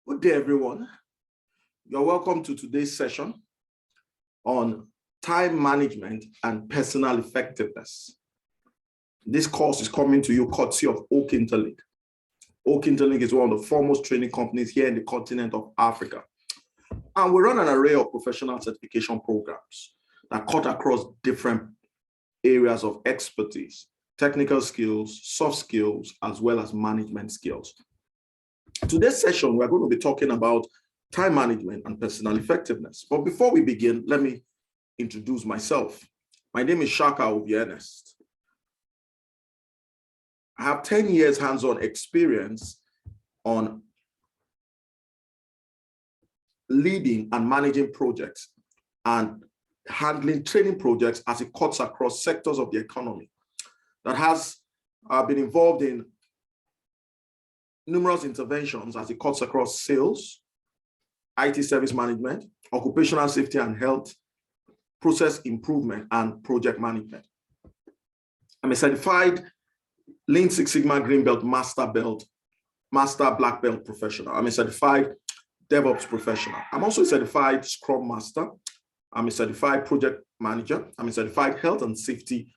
Good day, everyone. You're welcome to today's session on time management and personal effectiveness. This course is coming to you courtesy of Oak Interlink. Oak Interlink is one of the foremost training companies here in the continent of Africa. And we run an array of professional certification programs that cut across different areas of expertise, technical skills, soft skills, as well as management skills. Today's session, we're going to be talking about time management and personal effectiveness. But before we begin, let me introduce myself. My name is Shaka Obi-Ernest. I have 10 years hands-on experience on leading and managing projects and handling training projects as it cuts across sectors of the economy. That has been involved in numerous interventions as it cuts across sales, IT service management, occupational safety and health, process improvement, and project management. I'm a certified Lean Six Sigma Green Belt Master Black Belt professional. I'm a certified DevOps professional. I'm also a certified Scrum Master. I'm a certified project manager. I'm a certified health and safety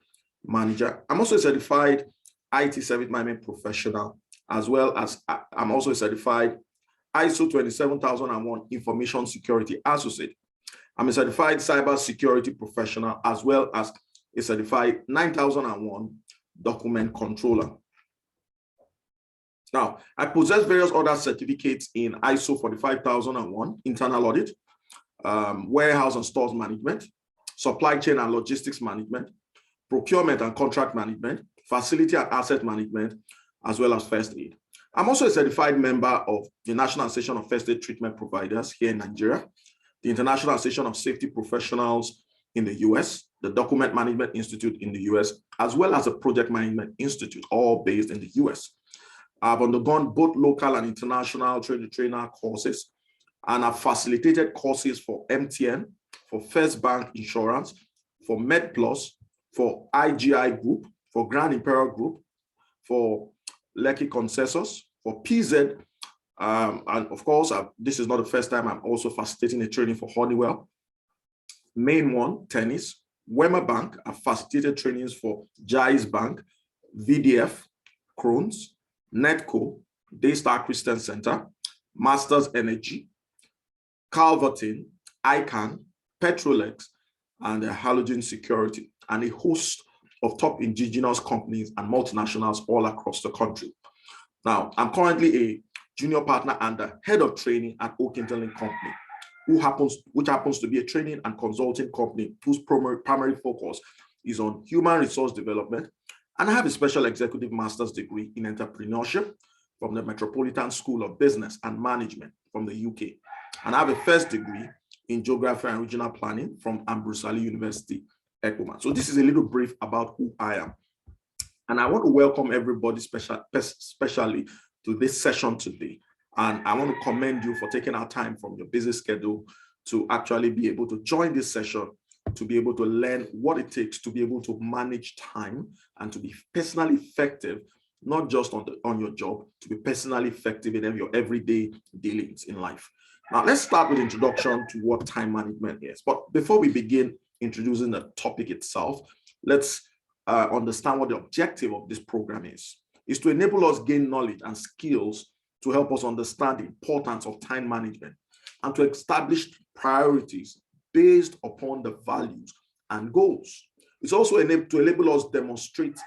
manager. I'm also a certified IT service management professional, as well as I'm also a certified ISO 27001 Information Security Associate. I'm a certified cyber security professional, as well as a certified 9001 document controller. Now, I possess various other certificates in ISO 45001 internal audit, warehouse and stores management, supply chain and logistics management, procurement and contract management, facility and asset management, as well as first aid. I'm also a certified member of the National Association of First Aid Treatment Providers here in Nigeria, the International Association of Safety Professionals in the US, the Document Management Institute in the US, as well as the Project Management Institute, all based in the US. I've undergone both local and international trainer courses, and I've facilitated courses for MTN, for First Bank Insurance, for MedPlus, for IGI Group, for Grand Imperial Group, for Lekki Consensus, for PZ, and of course, this is not the first time I'm also facilitating a training for Honeywell, Main One Tennis, Wema Bank. I've facilitated trainings for Jais Bank, VDF, Krones, Netco, Daystar Christian Center, Masters Energy, Calverton, ICANN, Petrolex, and Halogen Security, and a host of top indigenous companies and multinationals all across the country. Now, I'm currently a junior partner and the head of training at Oak Interlink Company, which happens to be a training and consulting company whose primary focus is on human resource development. And I have a special executive master's degree in entrepreneurship from the Metropolitan School of Business and Management from the UK. And I have a first degree in geography and regional planning from Ambrose Ali University, Ekuma. So this is a little brief about who I am. And I want to welcome everybody especially to this session today. And I want to commend you for taking our time from your busy schedule to actually be able to join this session, to be able to learn what it takes to be able to manage time and to be personally effective, not just on your job, to be personally effective in your everyday dealings in life. Now, let's start with introduction to what time management is. But before we begin introducing the topic itself, let's understand what the objective of this program is to enable us gain knowledge and skills to help us understand the importance of time management and to establish priorities based upon the values and goals. It's also to enable us demonstrate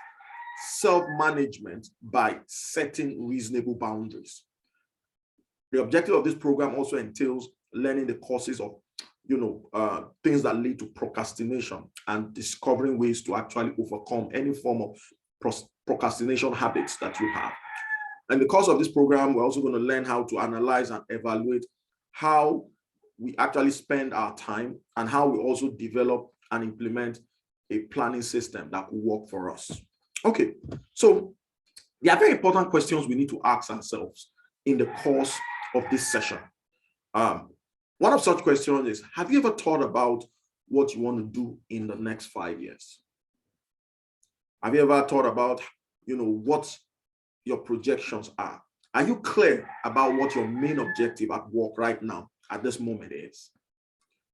self-management by setting reasonable boundaries. The objective of this program also entails learning the causes of things that lead to procrastination and discovering ways to actually overcome any form of procrastination habits that you have. And because of this program, we're also going to learn how to analyze and evaluate how we actually spend our time and how we also develop and implement a planning system that will work for us. Okay, so there are very important questions we need to ask ourselves in the course of this session. One of such questions is, have you ever thought about what you want to do in the next 5 years? Have you ever thought about, what your projections are? Are you clear about what your main objective at work right now, at this moment is?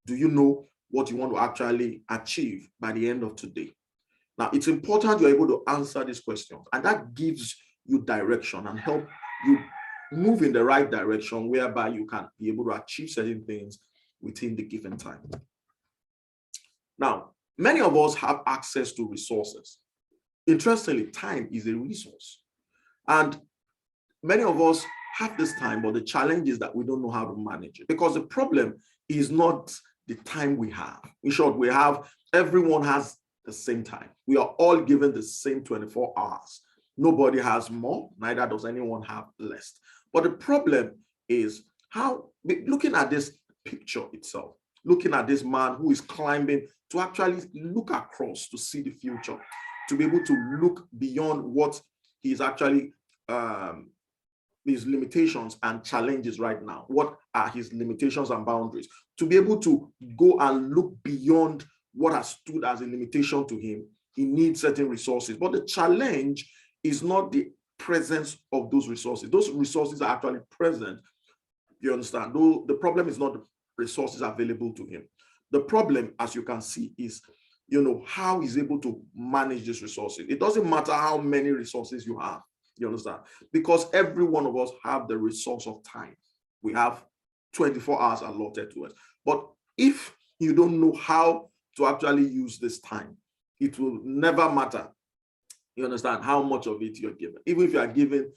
Do you know what you want to actually achieve by the end of today? Now, it's important you're able to answer these questions, and that gives you direction and help you move in the right direction, whereby you can be able to achieve certain things within the given time. Now, many of us have access to resources. Interestingly, time is a resource. And many of us have this time, but the challenge is that we don't know how to manage it, because the problem is not the time we have. In short, everyone has the same time. We are all given the same 24 hours. Nobody has more, neither does anyone have less. But the problem is looking at this picture itself, looking at this man who is climbing to actually look across to see the future, to be able to look beyond what he's actually his limitations and challenges right now. What are his limitations and boundaries? To be able to go and look beyond what has stood as a limitation to him, he needs certain resources. But the challenge is not the presence of those resources. Those resources are actually present. You understand? Though the problem is not the resources available to him. The problem, as you can see, is how he's able to manage these resources. It doesn't matter how many resources you have. You understand? Because every one of us have the resource of time. We have 24 hours allotted to us. But if you don't know how to actually use this time, it will never matter. You understand how much of it you're given. Even if you are given,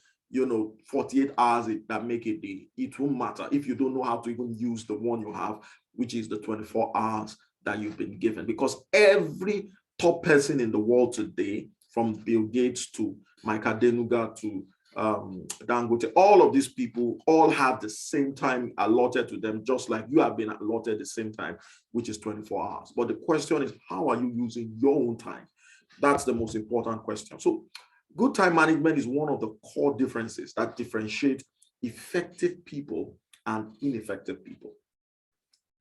48 hours that make a day, it won't matter if you don't know how to even use the one you have, which is the 24 hours that you've been given. Because every top person in the world today, from Bill Gates to Mike Adenuga to Dangote, all of these people all have the same time allotted to them, just like you have been allotted the same time, which is 24 hours. But the question is, how are you using your own time? That's the most important question. So good time management is one of the core differences that differentiate effective people and ineffective people.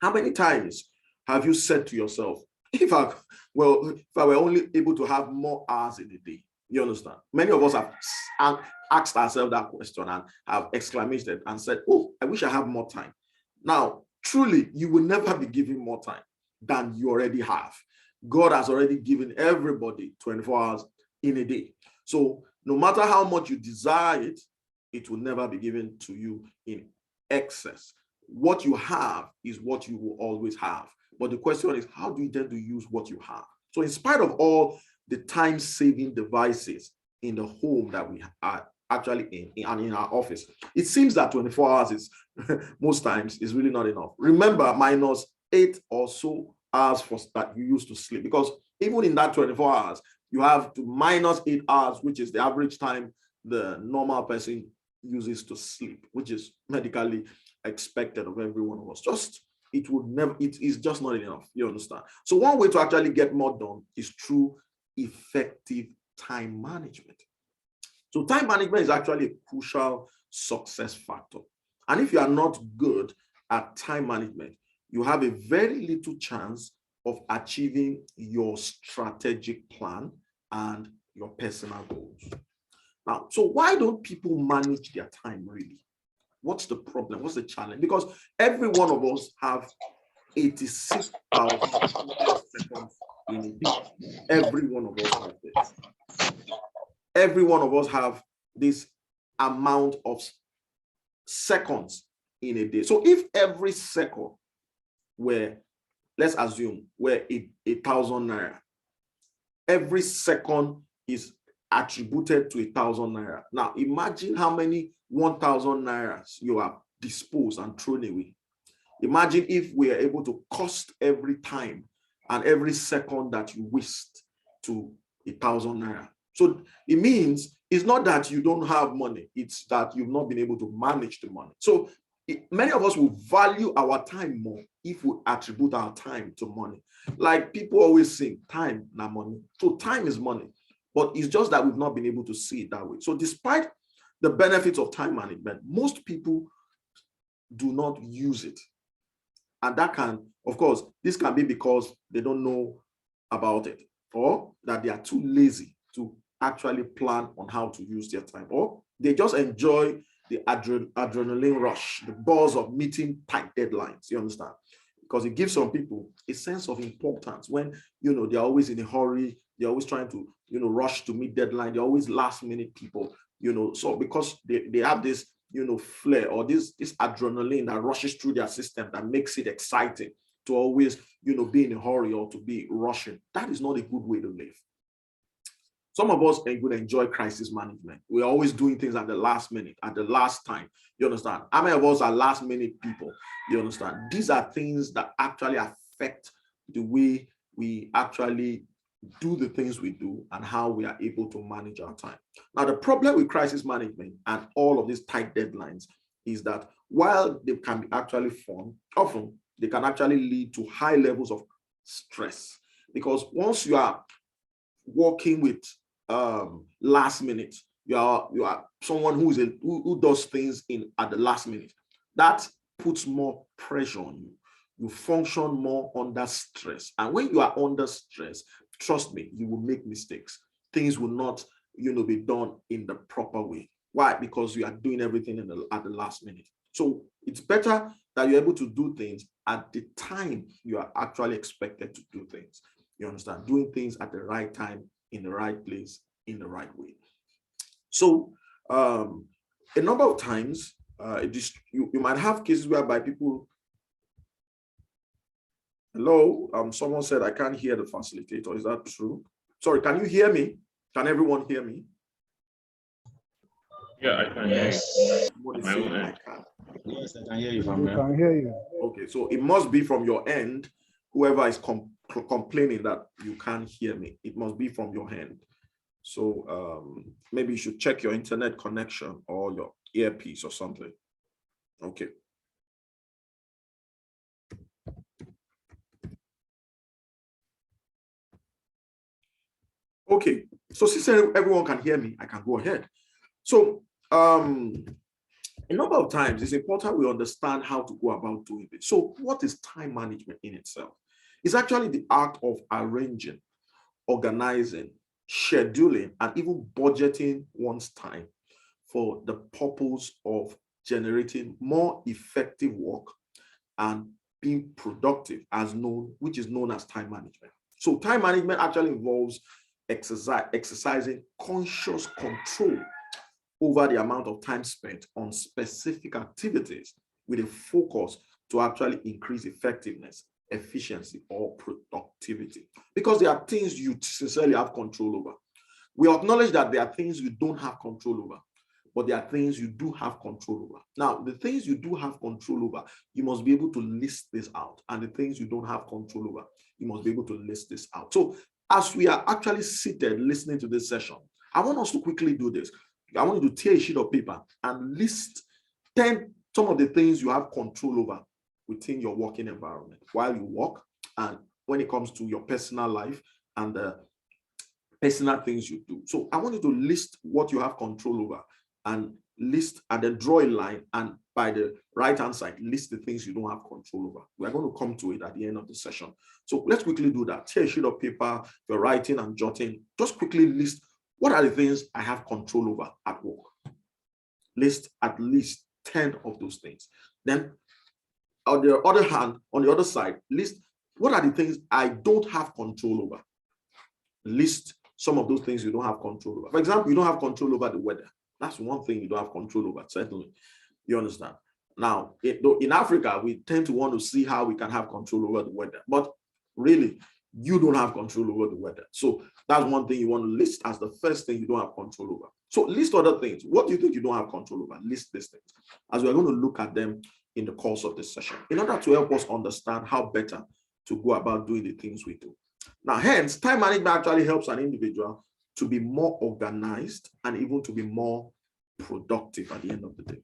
How many times have you said to yourself, if I were only able to have more hours in a day? You understand? Many of us have asked ourselves that question and have exclaimed and said, oh, I wish I had more time. Now, truly, you will never be given more time than you already have. God has already given everybody 24 hours in a day. So no matter how much you desire it, it will never be given to you in excess. What you have is what you will always have. But the question is, how do you intend to use what you have? So in spite of all the time-saving devices in the home that we are actually in our office, it seems that 24 hours is most times is really not enough. Remember, minus 8 or so hours that you used to sleep, because even in that 24 hours, you have to minus 8 hours, which is the average time the normal person uses to sleep, which is medically expected of every one of us. It is just not enough. You understand? So one way to actually get more done is through effective time management. So time management is actually a crucial success factor. And if you are not good at time management, you have a very little chance of achieving your strategic plan and your personal goals. Now, so why don't people manage their time really? What's the problem? What's the challenge? Because every one of us have 86,000 seconds in a day. Every one of us has this. Every one of us have this amount of seconds in a day. So if every second let's assume we're 1,000 naira, every second is attributed to 1,000 naira. Now imagine how many 1,000 nairas you have disposed and thrown away. Imagine if we are able to cost every time and every second that you waste to 1,000 naira. So it means it's not that you don't have money, it's that you've not been able to manage the money. So many of us will value our time more if we attribute our time to money. Like people always say, time, not money. So time is money, but it's just that we've not been able to see it that way. So despite the benefits of time management, most people do not use it. And that can, of course, this can be because they don't know about it, or that they are too lazy to actually plan on how to use their time, or they just enjoy the adrenaline rush, the buzz of meeting tight deadlines. You understand? Because it gives some people a sense of importance when, they're always in a hurry. They're always trying to, rush to meet deadline. They're always last minute people, so because they have this, flair or this adrenaline that rushes through their system that makes it exciting to always, be in a hurry or to be rushing. That is not a good way to live. Some of us would enjoy crisis management. We're always doing things at the last minute, at the last time. You understand? How many of us are last minute people? You understand? These are things that actually affect the way we actually do the things we do and how we are able to manage our time. Now, the problem with crisis management and all of these tight deadlines is that while they can be actually fun, often they can actually lead to high levels of stress, because once you are working with last minute, you are someone who does things at the last minute, that puts more pressure on you. You function more under stress, and when you are under stress, trust me, you will make mistakes. Things will not be done in the proper way. Why? Because you are doing everything at the last minute. So it's better that you're able to do things at the time you are actually expected to do things. You understand? Doing things at the right time, in the right place, in the right way. So a number of times, you might have cases whereby people. Hello, someone said I can't hear the facilitator. Is that true? Sorry, can you hear me? Can everyone hear me? Yeah, I can. Yes. I can. Yes, I can hear you from here. I can hear you. Okay, so it must be from your end. Whoever is complaining that you can't hear me, it must be from your end. So maybe you should check your internet connection or your earpiece or something. Okay. Okay, so since everyone can hear me, I can go ahead. So a number of times it's important we understand how to go about doing it. So what is time management in itself? It's actually the art of arranging, organizing, scheduling, and even budgeting one's time for the purpose of generating more effective work and being productive, which is known as time management. So time management actually involves exercising conscious control over the amount of time spent on specific activities with a focus to actually increase effectiveness, efficiency, or productivity. Because there are things you sincerely have control over. We acknowledge that there are things you don't have control over, but there are things you do have control over. Now, the things you do have control over, you must be able to list this out. And the things you don't have control over, you must be able to list this out. So as we are actually seated listening to this session, I want us to quickly do this. I want you to tear a sheet of paper and list some of the things you have control over within your working environment while you work, and when it comes to your personal life and the personal things you do. So I want you to list what you have control over and list, and then draw a line, and by the right-hand side, list the things you don't have control over. We're going to come to it at the end of the session. So let's quickly do that. Tear a sheet of paper, if you're writing and jotting, just quickly list what are the things I have control over at work. List at least 10 of those things. Then on the other hand, on the other side, list what are the things I don't have control over. List some of those things you don't have control over. For example, you don't have control over the weather. That's one thing you don't have control over, certainly. You understand? Now, in Africa, we tend to want to see how we can have control over the weather. But really, you don't have control over the weather. So that's one thing you want to list as the first thing you don't have control over. So list other things. What do you think you don't have control over? List these things, as we're going to look at them in the course of this session, in order to help us understand how better to go about doing the things we do. Now, hence, time management actually helps an individual to be more organized and even to be more productive at the end of the day.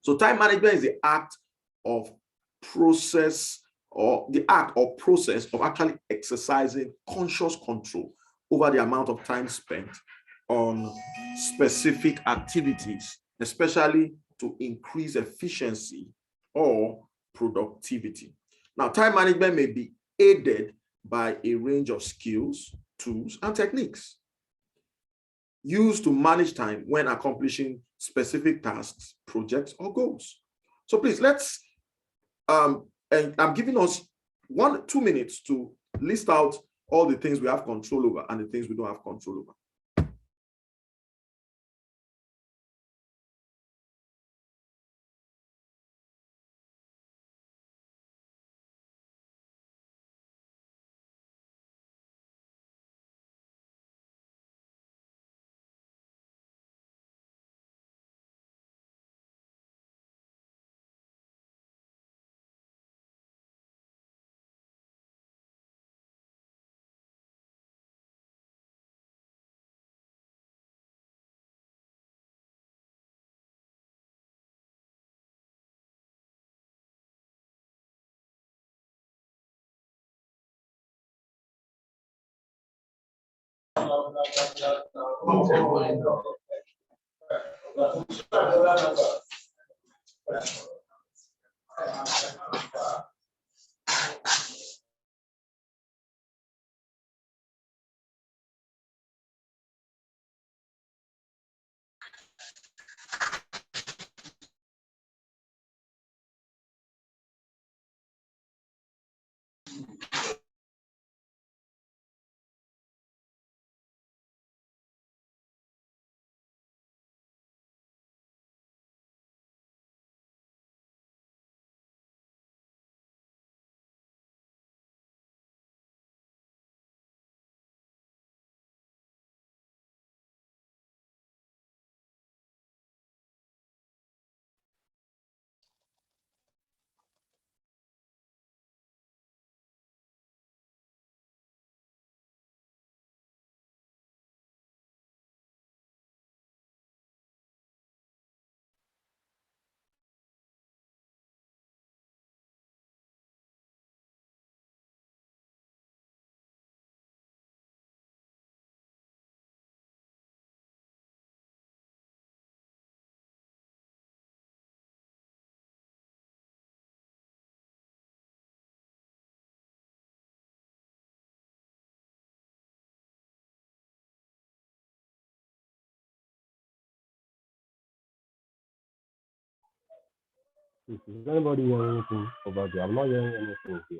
So time management is the act of process or process of actually exercising conscious control over the amount of time spent on specific activities, especially to increase efficiency or productivity. Now, time management may be aided by a range of skills, tools, and techniques. used to manage time when accomplishing specific tasks, projects, or goals. So please, let's, and I'm giving us 2 minutes to list out all the things we have control over and the things we don't have control over. Is anybody hearing anything about that? I'm not hearing anything here.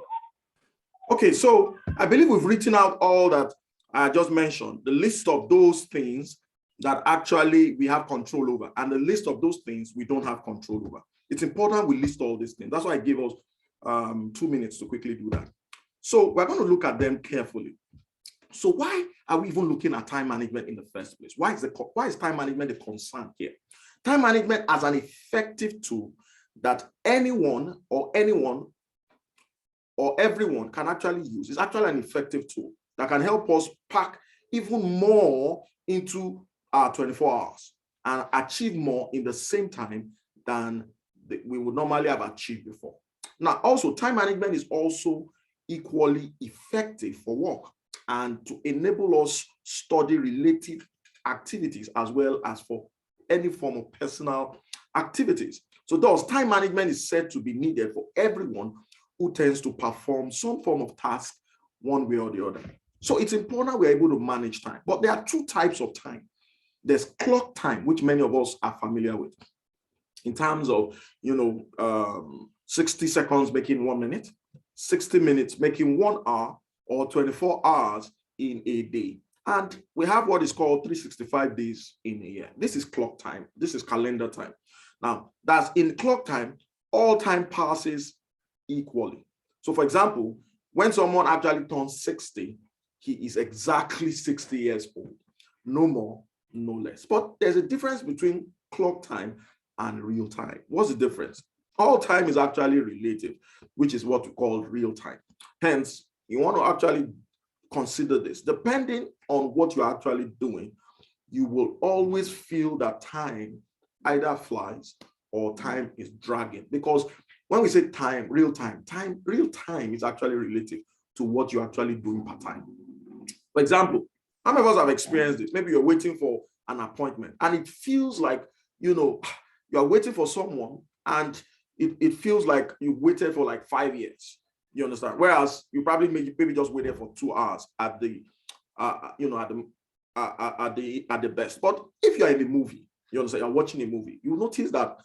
Okay, so I believe we've written out all that I just mentioned, the list of those things that actually we have control over, and the list of those things we don't have control over. It's important we list all these things. That's why I gave us 2 minutes to quickly do that. So we're going to look at them carefully. So why are we even looking at time management in the first place? Why is time management a concern here? Time management as an effective tool that anyone or everyone can actually use is actually an effective tool that can help us pack even more into our 24 hours and achieve more in the same time than we would normally have achieved before. Now, also, time management is also equally effective for work and to enable us study related activities as well as for any form of personal activities. So thus, time management is said to be needed for everyone who tends to perform some form of task one way or the other. So it's important we're able to manage time. But there are two types of time. There's clock time, which many of us are familiar with, in terms of, 60 seconds making 1 minute, 60 minutes making 1 hour, or 24 hours in a day. And we have what is called 365 days in a year. This is clock time. This is calendar time. Now, that's in clock time, all time passes equally. So for example, when someone actually turns 60, he is exactly 60 years old, no more, no less. But there's a difference between clock time and real time. What's the difference? All time is actually relative, which is what we call real time. Hence, you want to actually consider this. Depending on what you're actually doing, you will always feel that time either flies or time is dragging. Because when we say time, real time is actually relative to what you're actually doing per time. For example, how many of us have experienced this? Maybe you're waiting for an appointment and it feels like, you're waiting for someone and it feels like you waited for like 5 years. You understand? Whereas you probably maybe just waited for 2 hours at the at the best. But if you're in a movie, you understand, you're watching a movie, you notice that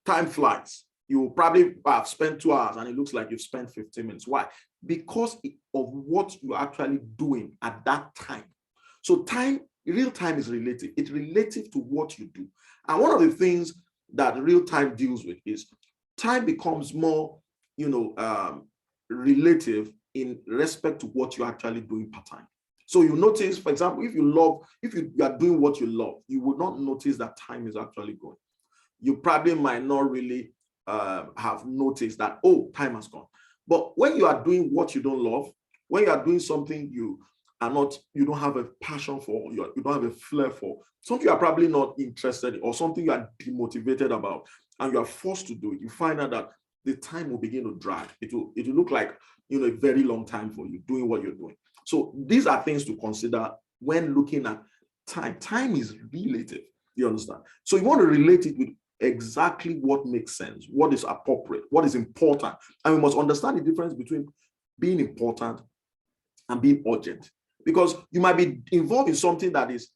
time flies. You probably have spent 2 hours and it looks like you've spent 15 minutes. Why? Because of what you're actually doing at that time. So time, real time is relative. It's relative to what you do. And one of the things that real time deals with is time becomes more, relative in respect to what you're actually doing per time. So you notice, for example, if you are doing what you love, you will not notice that time is actually going. You probably might not really have noticed that, oh, time has gone. But when you are doing what you don't love, when you are doing something you don't have a passion for, you don't have a flair for, something you are probably not interested in, or something you are demotivated about, and you are forced to do it, you find out that the time will begin to drag. It will look like a very long time for you doing what you're doing. So these are things to consider when looking at time. Time is relative, you understand? So you want to relate it with exactly what makes sense, what is appropriate, what is important. And we must understand the difference between being important and being urgent. Because you might be involved in something that is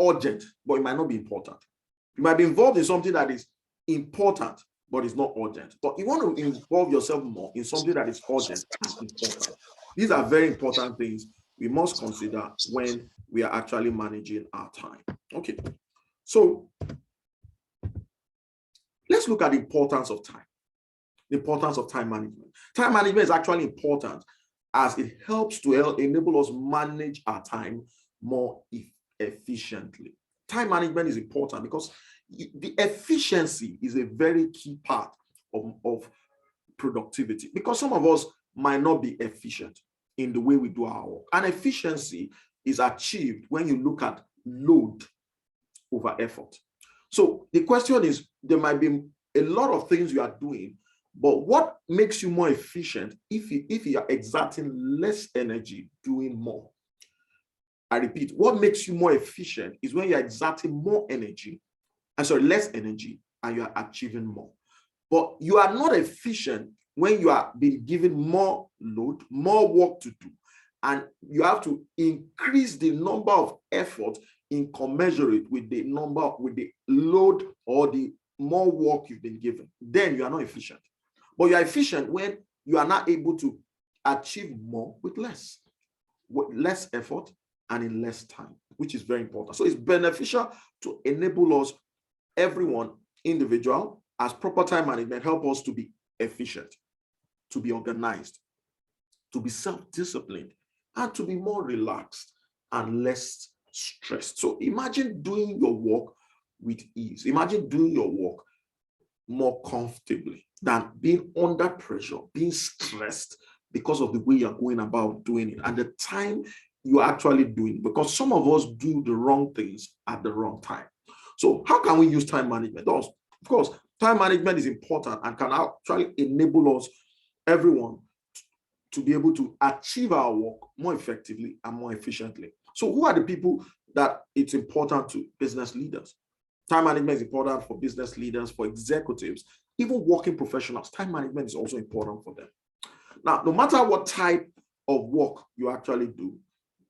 urgent, but it might not be important. You might be involved in something that is important, but it's not urgent. But you want to involve yourself more in something that is urgent and important. These are very important things we must consider when we are actually managing our time. Okay, so let's look at the importance of time. The importance of time management. Time management is actually important as it helps to enable us manage our time more efficiently. Time management is important because the efficiency is a very key part of productivity, because some of us might not be efficient in the way we do our work. And efficiency is achieved when you look at load over effort. So the question is, there might be a lot of things you are doing, but what makes you more efficient if you are exerting less energy doing more? I repeat, what makes you more efficient is when you're exerting more energy, less energy, and you are achieving more. But you are not efficient when you are being given more load, more work to do, and you have to increase the number of effort in commensurate with the load or the more work you've been given. Then you are not efficient. But you are efficient when you are not able to achieve more with less effort and in less time, which is very important. So it's beneficial to enable us, everyone, individual, as proper time management, help us to be efficient, to be organized, to be self-disciplined, and to be more relaxed and less stressed. So imagine doing your work with ease. Imagine doing your work more comfortably than being under pressure, being stressed because of the way you're going about doing it and the time you're actually doing it, because some of us do the wrong things at the wrong time. So how can we use time management? Of course, time management is important and can actually enable us, everyone, to be able to achieve our work more effectively and more efficiently. So who are the people that it's important to? Business leaders. Time management is important for business leaders, for executives, even working professionals. Time management is also important for them. Now, no matter what type of work you actually do,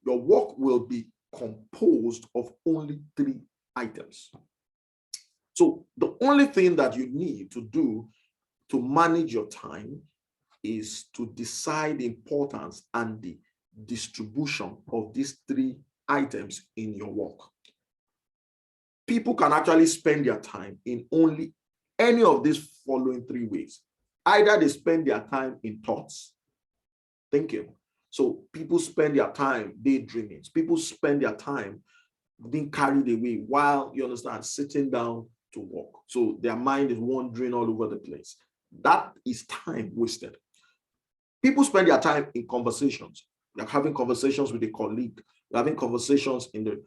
your work will be composed of only 3 items. So the only thing that you need to do to manage your time is to decide the importance and the distribution of these 3 items in your work. People can actually spend their time in only any of these following 3 ways. Either they spend their time in thoughts, thinking. So people spend their time daydreaming. People spend their time being carried away while, you understand, sitting down to work. So their mind is wandering all over the place. That is time wasted. People spend their time in conversations. They're having conversations with a colleague. They're having conversations in the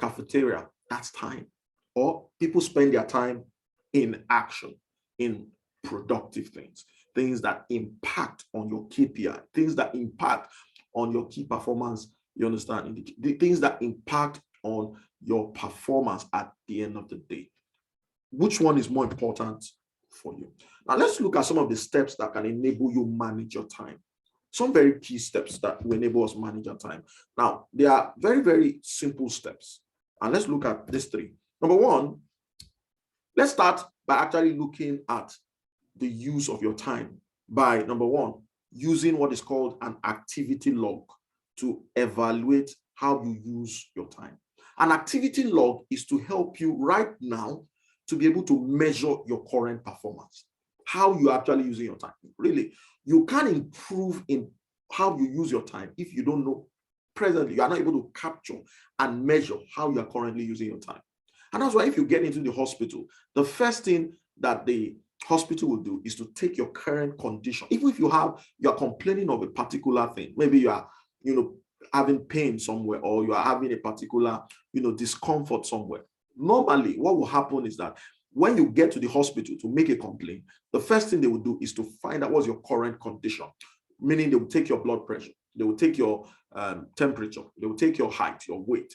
cafeteria. That's time. Or people spend their time in action, in productive things, things that impact on your KPI, things that impact on your key performance, you understand, the things that impact on your performance at the end of the day. Which one is more important for you? Now let's look at some of the steps that can enable you manage your time. Some very key steps that will enable us manage our time. Now, there are very, very simple steps. And let's look at these three. Number one, let's start by actually looking at the use of your time by, number one, using what is called an activity log to evaluate how you use your time. An activity log is to help you right now to be able to measure your current performance, how you're actually using your time. Really, you can improve in how you use your time if you don't know presently, you are not able to capture and measure how you are currently using your time. And that's why if you get into the hospital, the first thing that the hospital will do is to take your current condition. Even if you're complaining of a particular thing, maybe you are, having pain somewhere, or you are having a particular, discomfort somewhere. Normally, what will happen is that when you get to the hospital to make a complaint, the first thing they will do is to find out what's your current condition, meaning they will take your blood pressure, they will take your temperature, they will take your height, your weight,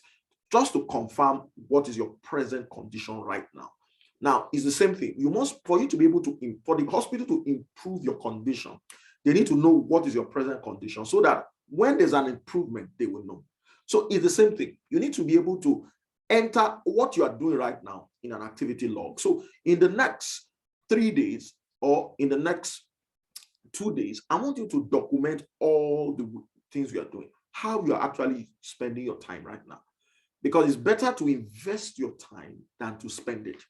just to confirm what is your present condition right now. Now, it's the same thing. For you to be able to, for the hospital to improve your condition, they need to know what is your present condition so that when there's an improvement, they will know. So it's the same thing. You need to be able to enter what you are doing right now in an activity log. So in the next 3 days or in the next 2 days, I want you to document all the things you are doing, how you are actually spending your time right now. Because it's better to invest your time than to spend it.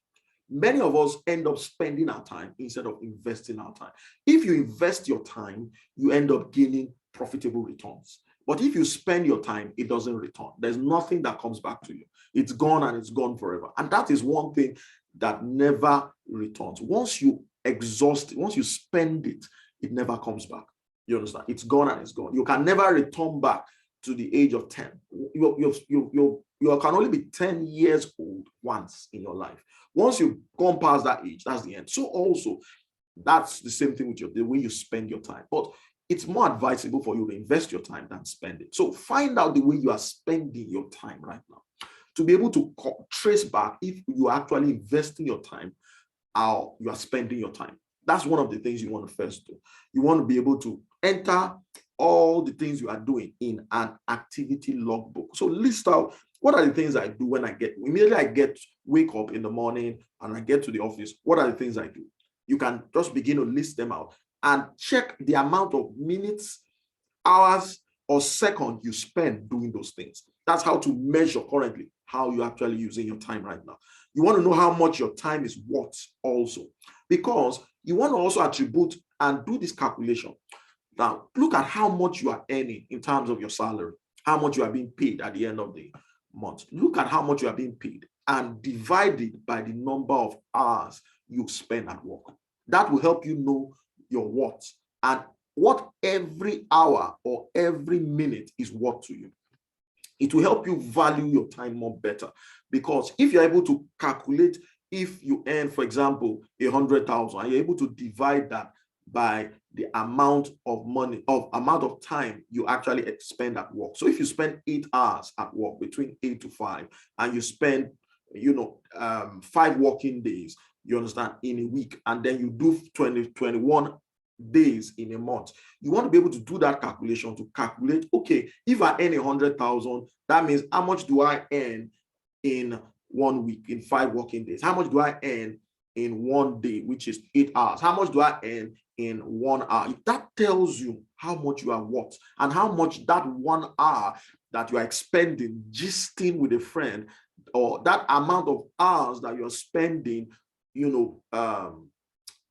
Many of us end up spending our time instead of investing our time. If you invest your time, you end up gaining profitable returns. But if you spend your time, it doesn't return. There's nothing that comes back to you. It's gone and it's gone forever. And that is one thing that never returns. Once you exhaust it, once you spend it, it never comes back. You understand? It's gone and it's gone. You can never return back to the age of 10. You can only be 10 years old once in your life. Once you've gone past that age, that's the end. So also, that's the same thing with the way you spend your time. But it's more advisable for you to invest your time than spend it. So find out the way you are spending your time right now to be able to trace back if you are actually investing your time, how you are spending your time. That's one of the things you want to first do. You want to be able to enter all the things you are doing in an activity logbook. So list out what are the things I do when immediately wake up in the morning and I get to the office. What are the things I do? You can just begin to list them out and check the amount of minutes, hours, or seconds you spend doing those things. That's how to measure currently how you're actually using your time right now. You want to know how much your time is worth also, because you want to also attribute and do this calculation. Now, look at how much you are earning in terms of your salary, how much you are being paid at the end of the month. Look at how much you are being paid and divide it by the number of hours you spend at work. That will help you know your worth and what every hour or every minute is worth to you. It will help you value your time more better, because if you're able to calculate, if you earn, for example, 100,000, and you're able to divide that by the amount of money, amount of time you actually spend at work. So if you spend 8 hours at work between 8 to 5, and you spend, 5 working days, you understand, in a week, and then you do 21 days in a month, you want to be able to do that calculation to calculate, okay, if I earn 100,000, that means how much do I earn in 1 week, in 5 working days? How much do I earn in 1 day, which is 8 hours? How much do I earn in 1 hour? That tells you how much you are worth and how much that 1 hour that you are expending gisting with a friend, or that amount of hours that you're spending,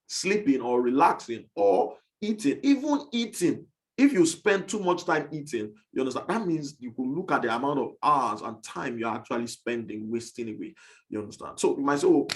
sleeping or relaxing or eating, even eating. If you spend too much time eating, you understand, that means you can look at the amount of hours and time you're actually spending, wasting away. You understand? So you might say, oh,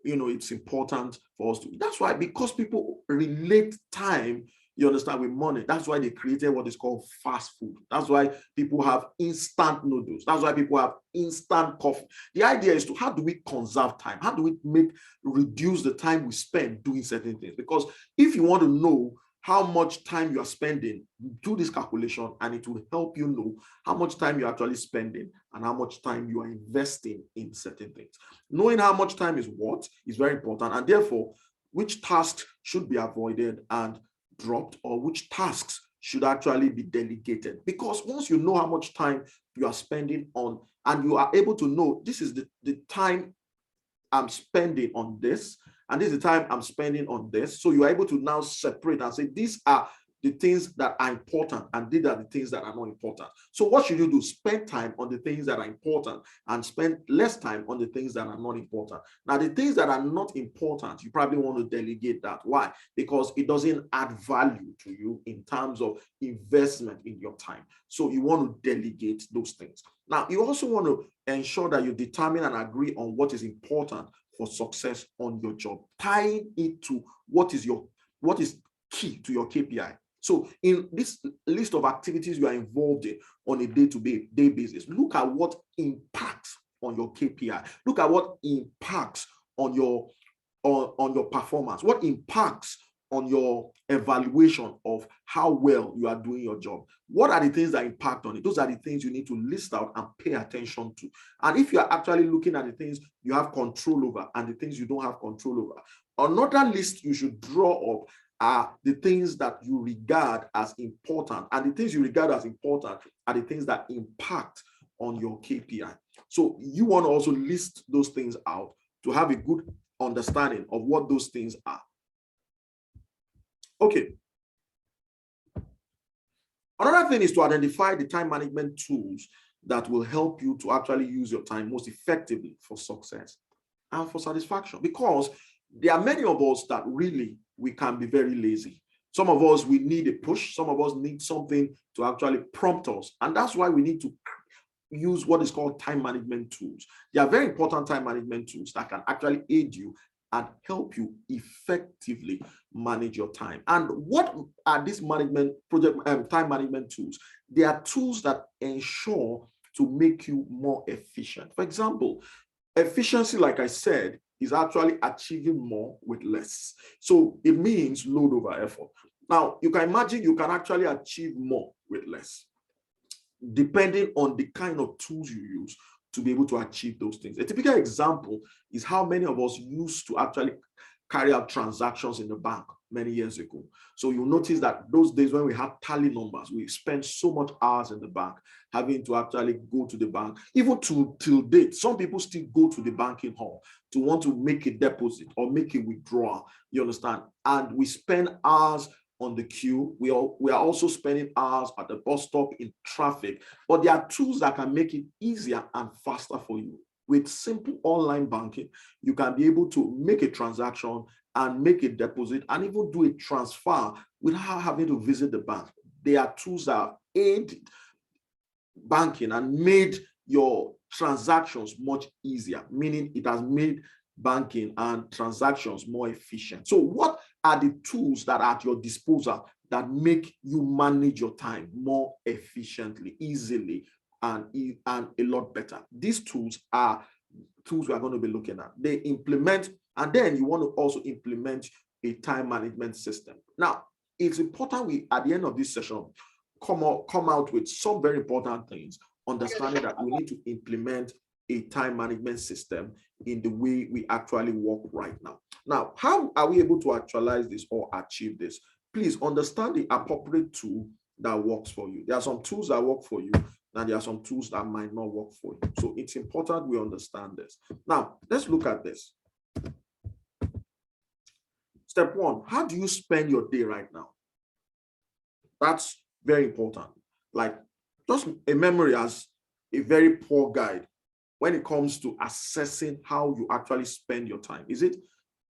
it's important for us to. That's why, because people relate time, you understand, with money. That's why they created what is called fast food. That's why people have instant noodles. That's why people have instant coffee. The idea is how do we conserve time? How do we reduce the time we spend doing certain things? Because if you want to know how much time you are spending, do this calculation, and it will help you know how much time you're actually spending and how much time you are investing in certain things. Knowing how much time is what is very important, and therefore which tasks should be avoided and dropped, or which tasks should actually be delegated, because once you know how much time you are spending on, and you are able to know this is the time I'm spending on this, and this is the time I'm spending on this. So you are able to now separate and say, these are the things that are important, and these are the things that are not important. So what should you do? Spend time on the things that are important and spend less time on the things that are not important. Now, the things that are not important, you probably want to delegate that. Why? Because it doesn't add value to you in terms of investment in your time. So you want to delegate those things. Now, you also want to ensure that you determine and agree on what is important for success on your job, tying it to what is key to your KPI. So in this list of activities you are involved in on a day-to-day basis, look at what impacts on your KPI. Look at what impacts on your performance, what impacts on your evaluation of how well you are doing your job. What are the things that impact on it? Those are the things you need to list out and pay attention to. And if you are actually looking at the things you have control over and the things you don't have control over, another list you should draw up are the things that you regard as important. And the things you regard as important are the things that impact on your KPI. So you want to also list those things out to have a good understanding of what those things are. Okay. Another thing is to identify the time management tools that will help you to actually use your time most effectively for success and for satisfaction, because there are many of us that really, we can be very lazy. Some of us, we need a push. Some of us need something to actually prompt us. And that's why we need to use what is called time management tools. They are very important time management tools that can actually aid you and help you effectively manage your time. And what are these time management tools? They are tools that ensure to make you more efficient. For example, efficiency, like I said, is actually achieving more with less. So it means load over effort. Now, you can imagine you can actually achieve more with less, depending on the kind of tools you use to be able to achieve those things. A typical example is how many of us used to actually carry out transactions in the bank many years ago. So you'll notice that those days when we had tally numbers, we spent so much hours in the bank having to actually go to the bank. Even till date, some people still go to the banking hall to want to make a deposit or make a withdrawal, you understand? And we spend hours on the queue. We are also spending hours at the bus stop in traffic, but there are tools that can make it easier and faster for you. With simple online banking, you can be able to make a transaction and make a deposit and even do a transfer without having to visit the bank. There are tools that aid banking and made your transactions much easier, meaning it has made banking and transactions more efficient. So what are the tools that are at your disposal that make you manage your time more efficiently, easily, and a lot better? These tools are tools we are going to be looking at. They implement, and then you want to also implement a time management system. Now, it's important we, at the end of this session, come out with some very important things, understanding that we need to implement a time management system in the way we actually work right now. Now, how are we able to actualize this or achieve this? Please understand the appropriate tool that works for you. There are some tools that work for you, and there are some tools that might not work for you. So it's important we understand this. Now, let's look at this. Step one, how do you spend your day right now? That's very important. Like, just a memory as a very poor guide when it comes to assessing how you actually spend your time. Is it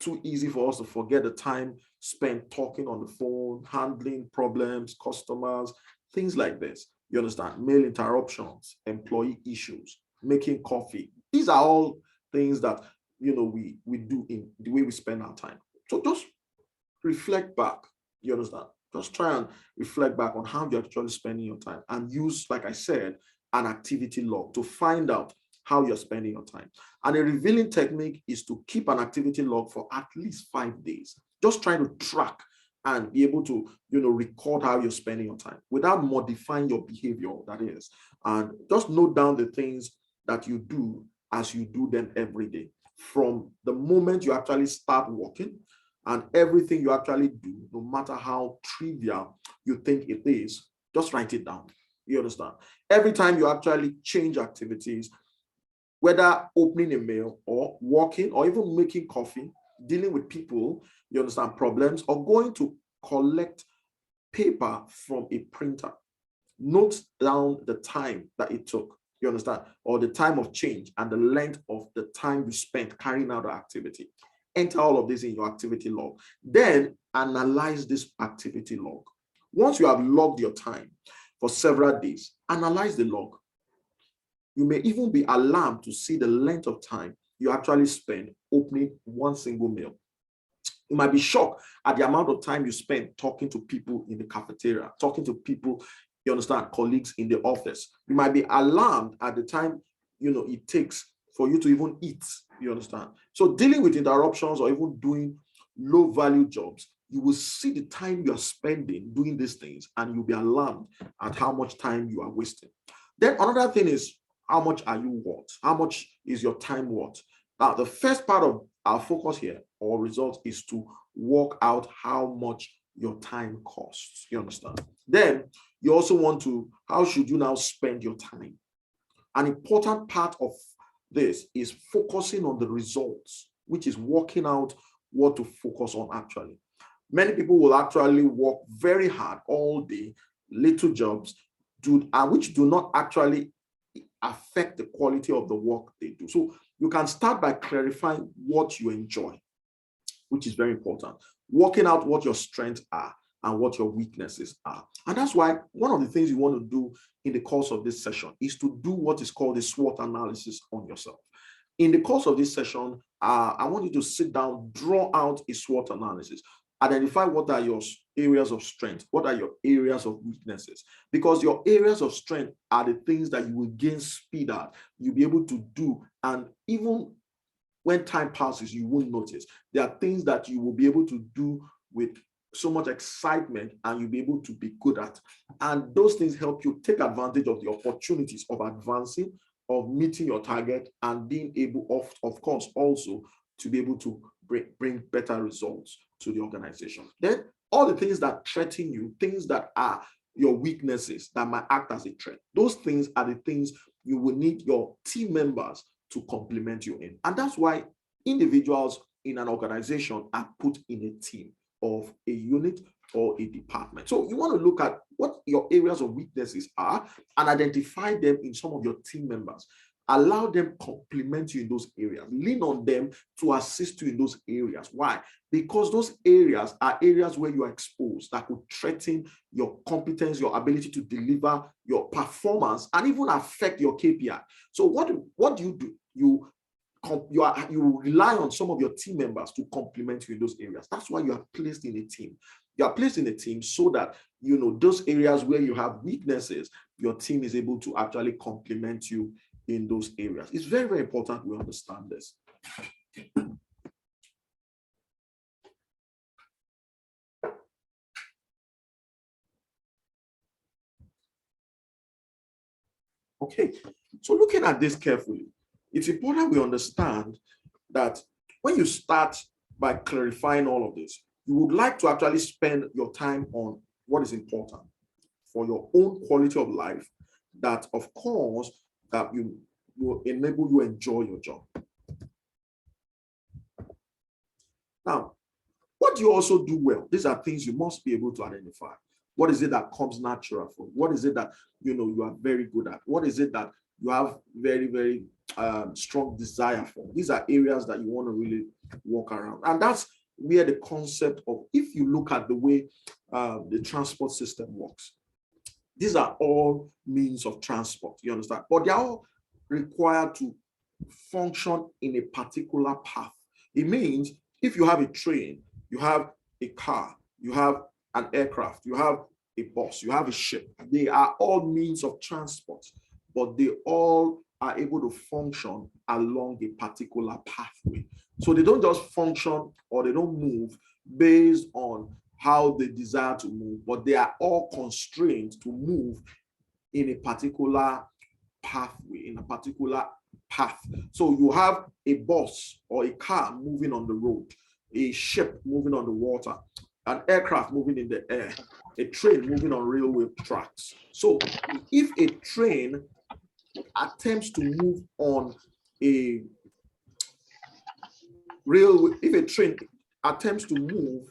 too easy for us to forget the time spent talking on the phone, handling problems, customers, things like this? You understand? Mail interruptions, employee issues, making coffee. These are all things that, you know, we do in the way we spend our time. So just reflect back. You understand? Just try and reflect back on how you're actually spending your time and use, like I said, an activity log to find out how you're spending your time. And a revealing technique is to keep an activity log for at least 5 days. Just trying to track and be able to, you know, record how you're spending your time without modifying your behavior, that is. And just note down the things that you do as you do them every day. From the moment you actually start working And everything you actually do, no matter how trivial you think it is, just write it down. You understand? Every time you actually change activities, whether opening a mail or walking or even making coffee, dealing with people, you understand, problems, or going to collect paper from a printer, note down the time that it took, you understand, or the time of change and the length of the time you spent carrying out the activity. Enter all of this in your activity log. Then analyze this activity log. Once you have logged your time for several days, analyze the log. You may even be alarmed to see the length of time you actually spend opening one single mail. You might be shocked at the amount of time you spend talking to people in the cafeteria, talking to people, you understand, colleagues in the office. You might be alarmed at the time, it takes for you to even eat, you understand. So dealing with interruptions or even doing low value jobs, you will see the time you are spending doing these things and you'll be alarmed at how much time you are wasting. Then another thing is, how much are you worth? How much is your time worth? Now, the first part of our focus here or result is to work out how much your time costs. You understand? Then you also want to, how should you now spend your time? An important part of this is focusing on the results, which is working out what to focus on actually. Many people will actually work very hard all day, little jobs, which do not actually affect the quality of the work they do. So you can start by clarifying what you enjoy, which is very important. Working out what your strengths are and what your weaknesses are. And that's why one of the things you want to do in the course of this session is to do what is called a SWOT analysis on yourself. In the course of this session, I want you to sit down, draw out a SWOT analysis. Identify what are your areas of strength, what are your areas of weaknesses, because your areas of strength are the things that you will gain speed at, you'll be able to do, and even when time passes, you won't notice. There are things that you will be able to do with so much excitement and you'll be able to be good at. And those things help you take advantage of the opportunities of advancing, of meeting your target, and being able, of course, also to be able to bring better results to the organization. Then all the things that threaten you, things that are your weaknesses that might act as a threat, those things are the things you will need your team members to complement you in. And that's why individuals in an organization are put in a team of a unit or a department. So you want to look at what your areas of weaknesses are and identify them in some of your team members. Allow them complement you in those areas. Lean on them to assist you in those areas. Why? Because those areas are areas where you are exposed that could threaten your competence, your ability to deliver, your performance, and even affect your KPI. So what do you do? You rely on some of your team members to complement you in those areas. That's why you are placed in a team. You are placed in a team so that, those areas where you have weaknesses, your team is able to actually complement you in those areas. It's very, very important we understand this. Okay, so looking at this carefully, it's important we understand that when you start by clarifying all of this, you would like to actually spend your time on what is important for your own quality of life, that of course that you will enable you enjoy your job. Now, what do you also do well? These are things you must be able to identify. What is it that comes natural for you? What is it that you are very good at? What is it that you have very, very strong desire for? These are areas that you want to really work around. And that's where the concept of, if you look at the way the transport system works, these are all means of transport, you understand? But they're all required to function in a particular path. It means if you have a train, you have a car, you have an aircraft, you have a bus, you have a ship. They are all means of transport, but they all are able to function along a particular pathway. So they don't just function or they don't move based on how they desire to move, but they are all constrained to move in a particular pathway, in a particular path. So you have a bus or a car moving on the road. a ship moving on the water, an aircraft moving in the air, a train moving on railway tracks. So if a train attempts to move on a railway, if a train attempts to move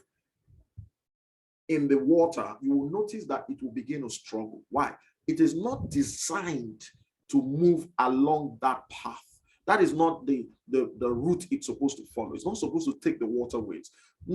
in the water, you will notice that it will begin to struggle. Why? It is not designed to move along that path. That is not the route it's supposed to follow. It's not supposed to take the waterways.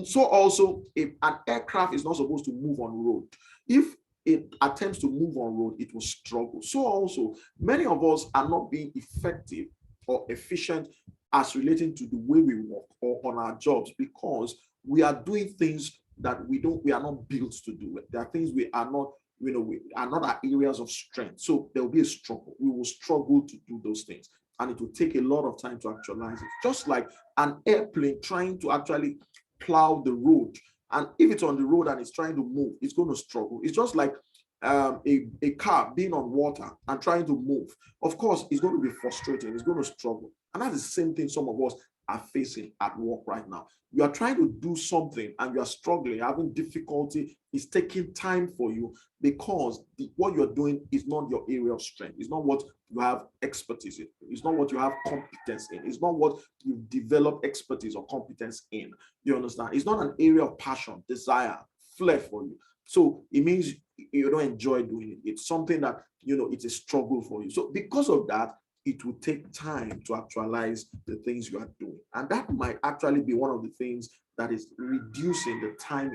So also, if an aircraft is not supposed to move on road, if it attempts to move on road, it will struggle. So also, many of us are not being effective or efficient as relating to the way we work or on our jobs, because we are doing things that we are not built to do. There are things we are not, we are not our areas of strength. So there will be a struggle. We will struggle to do those things. And it will take a lot of time to actualize it. Just like an airplane trying to actually plow the road. And if it's on the road and it's trying to move, it's going to struggle. It's just like a car being on water and trying to move. Of course, it's going to be frustrating. It's going to struggle. And that's the same thing some of us are facing at work right now. You are trying to do something and you are struggling, having difficulty. It's taking time for you because what you're doing is not your area of strength. It's not what you have expertise in. It's not what you have competence in. It's not what you've developed expertise or competence in. You understand? It's not an area of passion, desire, flair for you. So it means you don't enjoy doing it. It's something that, it's a struggle for you. So because of that, it will take time to actualize the things you are doing. And that might actually be one of the things that is reducing the time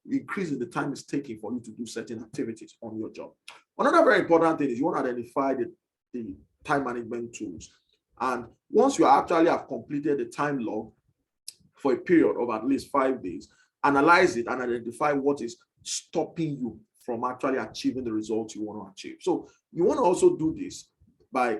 increasing the time it's taking for you to do certain activities on your job. Another very important thing is you want to identify the time management tools. And once you actually have completed the time log for a period of at least 5 days, analyze it and identify what is stopping you from actually achieving the results you want to achieve. So you want to also do this by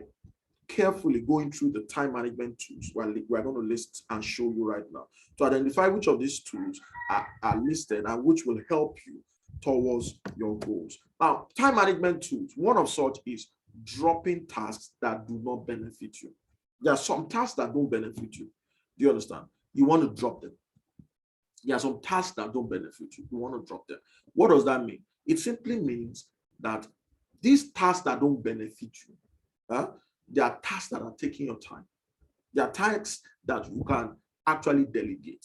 carefully going through the time management tools we're going to list and show you right now to identify which of these tools are listed and which will help you towards your goals. Now, time management tools, one of such is dropping tasks that do not benefit you. There are some tasks that don't benefit you. Do you understand? You want to drop them. There are some tasks that don't benefit you. You want to drop them. What does that mean? It simply means that these tasks that don't benefit you, there are tasks that are taking your time. There are tasks that you can actually delegate.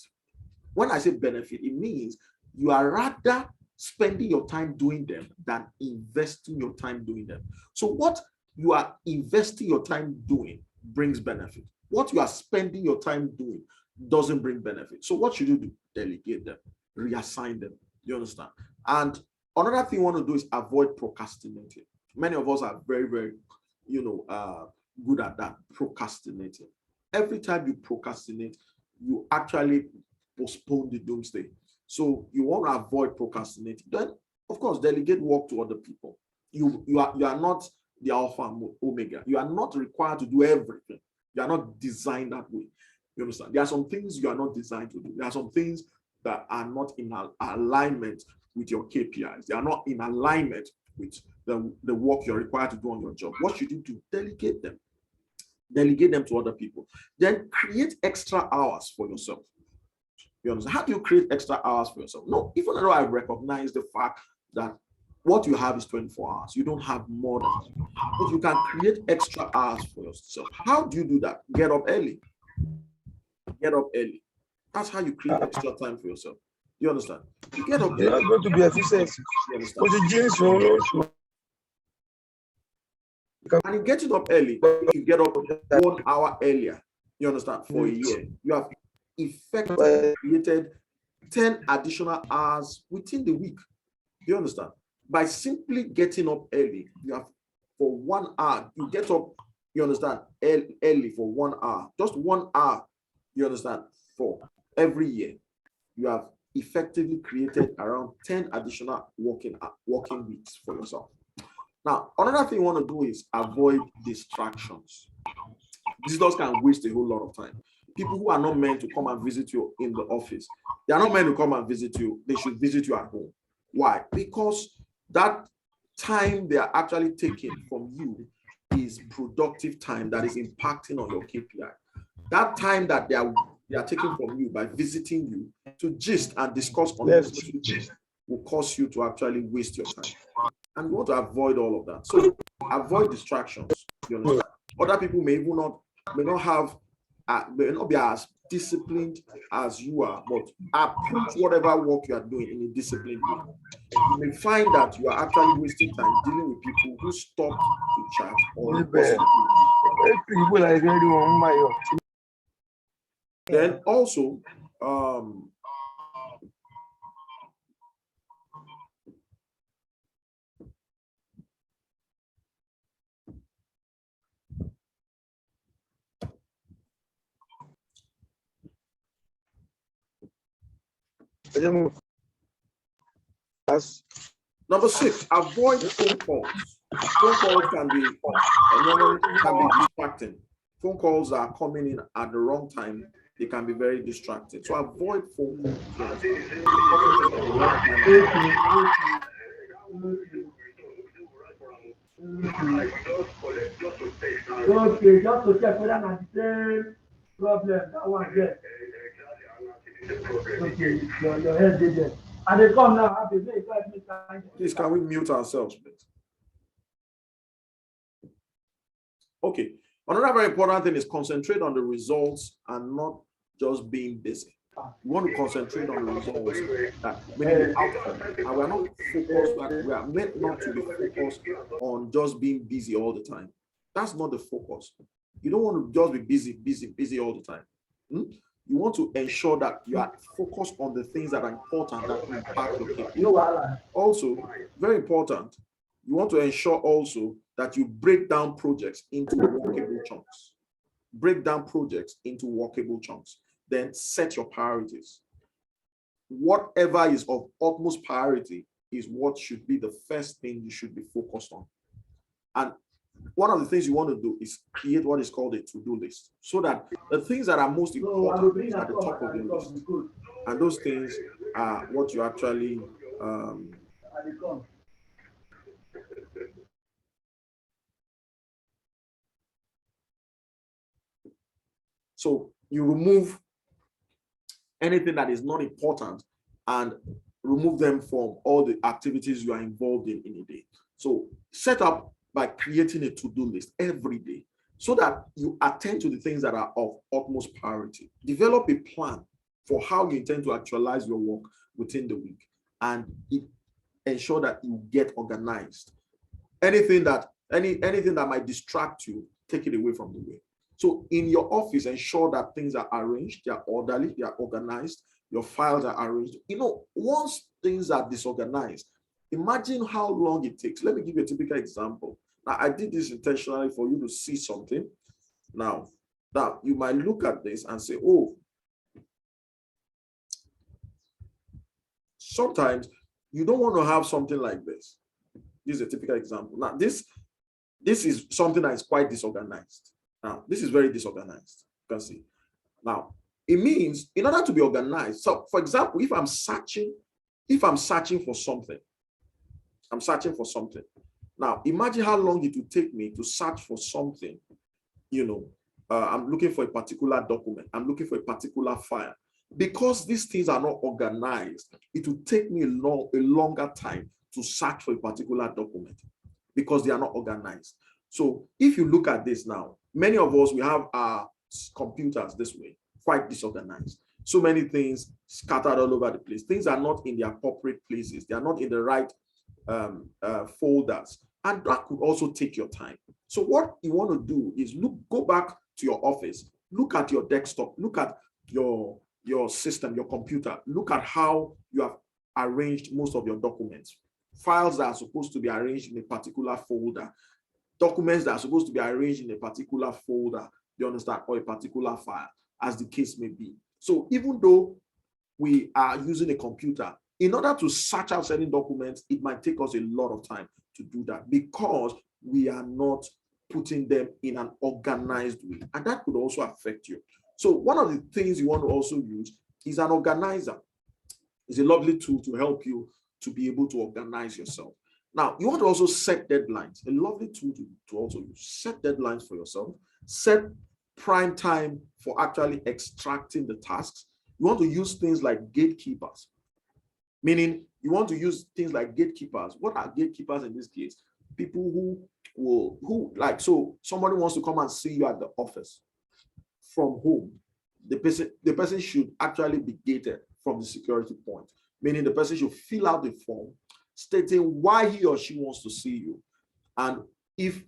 When I say benefit, it means you are rather spending your time doing them than investing your time doing them. So what you are investing your time doing brings benefit. What you are spending your time doing doesn't bring benefit. So what should you do? Delegate them, reassign them. You understand? And another thing you want to do is avoid procrastinating. Many of us are very, very good at that, procrastinating. Every time you procrastinate, you actually postpone the doomsday. So you want to avoid procrastinating. Then, of course, delegate work to other people. You are not the alpha and omega. You are not required to do everything. You are not designed that way. You understand? There are some things you are not designed to do. There are some things that are not in alignment with your KPIs. They are not in alignment with the work you're required to do on your job. What should you do? Delegate them. Delegate them to other people. Then create extra hours for yourself. You understand? How do you create extra hours for yourself? No, even though I recognize the fact that what you have is 24 hours, you don't have more than that. But you can create extra hours for yourself. How do you do that? Get up early. Get up early. That's how you create extra time for yourself. You understand? You get up early. You're not going to be efficient. You understand? And in getting up early, you get up 1 hour earlier. You understand? For a year, you have effectively created 10 additional hours within the week. Do you understand? By simply getting up early, you have for 1 hour, you get up, you understand, early for 1 hour, just 1 hour, you understand, for every year. You have effectively created around 10 additional working weeks for yourself. Now, another thing you want to do is avoid distractions. Visitors can waste a whole lot of time. People who are not meant to come and visit you in the office, they are not meant to come and visit you. They should visit you at home. Why? Because that time they are actually taking from you is productive time that is impacting on your KPI. That time that they are they are taking from you by visiting you to gist and discuss unnecessary things will cause you to actually waste your time. And you want to avoid all of that. So avoid distractions. You understand? Other people may not be as disciplined as you are, but approach whatever work you are doing in a disciplined way. You may find that you are actually wasting time dealing with people who stopped to chat or then also number 6, avoid phone calls. Phone calls can be distracting. Phone calls are coming in at the wrong time. They can be very distracting. So avoid phone calls. Okay, just to check whether not the same problem. That one, yes. Okay, your head did it. And they come now, happy. Please, can we mute ourselves, please? Okay. Another very important thing is concentrate on the results and not just being busy. We want to concentrate on the results, meaning the outcome. And we are not focused, we are meant not to be focused on just being busy all the time. That's not the focus. You don't want to just be busy all the time. You want to ensure that you are focused on the things that are important that will impact your KPI. Also, very important, you want to ensure also that you break down projects into workable chunks. Break down projects into workable chunks. Then set your priorities. Whatever is of utmost priority is what should be the first thing you should be focused on. And one of the things you want to do is create what is called a to-do list, so that the things that are most important is at the top of your list. And those things are what you actually so you remove anything that is not important and remove them from all the activities you are involved in a day. So set up by creating a to-do list every day so that you attend to the things that are of utmost priority. Develop a plan for how you intend to actualize your work within the week, and ensure that you get organized. Anything that might distract you, take it away from the way. So in your office, ensure that things are arranged, they are orderly, they are organized, your files are arranged. Once things are disorganized, imagine how long it takes. Let me give you a typical example. Now, I did this intentionally for you to see something. Now you might look at this and say, oh, sometimes you don't want to have something like this. This is a typical example. Now, this is something that is quite disorganized. Now, this is very disorganized. You can see. Now, it means in order to be organized. So, for example, if I'm searching for something, Now, imagine how long it would take me to search for something. I'm looking for a particular document. I'm looking for a particular file. Because these things are not organized, it will take me a longer time to search for a particular document because they are not organized. So if you look at this now, many of us, we have our computers this way, quite disorganized. So many things scattered all over the place. Things are not in their appropriate places. They are not in the right folders. And that could also take your time. So what you want to do is go back to your office, look at your desktop, look at your system, your computer, look at how you have arranged most of your documents. Files that are supposed to be arranged in a particular folder, documents that are supposed to be arranged in a particular folder, you understand, or a particular file, as the case may be. So even though we are using a computer, in order to search out certain documents, it might take us a lot of time to do that because we are not putting them in an organized way. And that could also affect you. So one of the things you want to also use is an organizer. It's a lovely tool to help you to be able to organize yourself. Now, you want to also set deadlines. A lovely tool to also use. Set deadlines for yourself. Set prime time for actually extracting the tasks. You want to use things like gatekeepers, meaning you want to use things like gatekeepers. What are gatekeepers in this case? People who like, so somebody wants to come and see you at the office from home. The person should actually be gated from the security point, meaning the person should fill out the form stating why he or she wants to see you, and if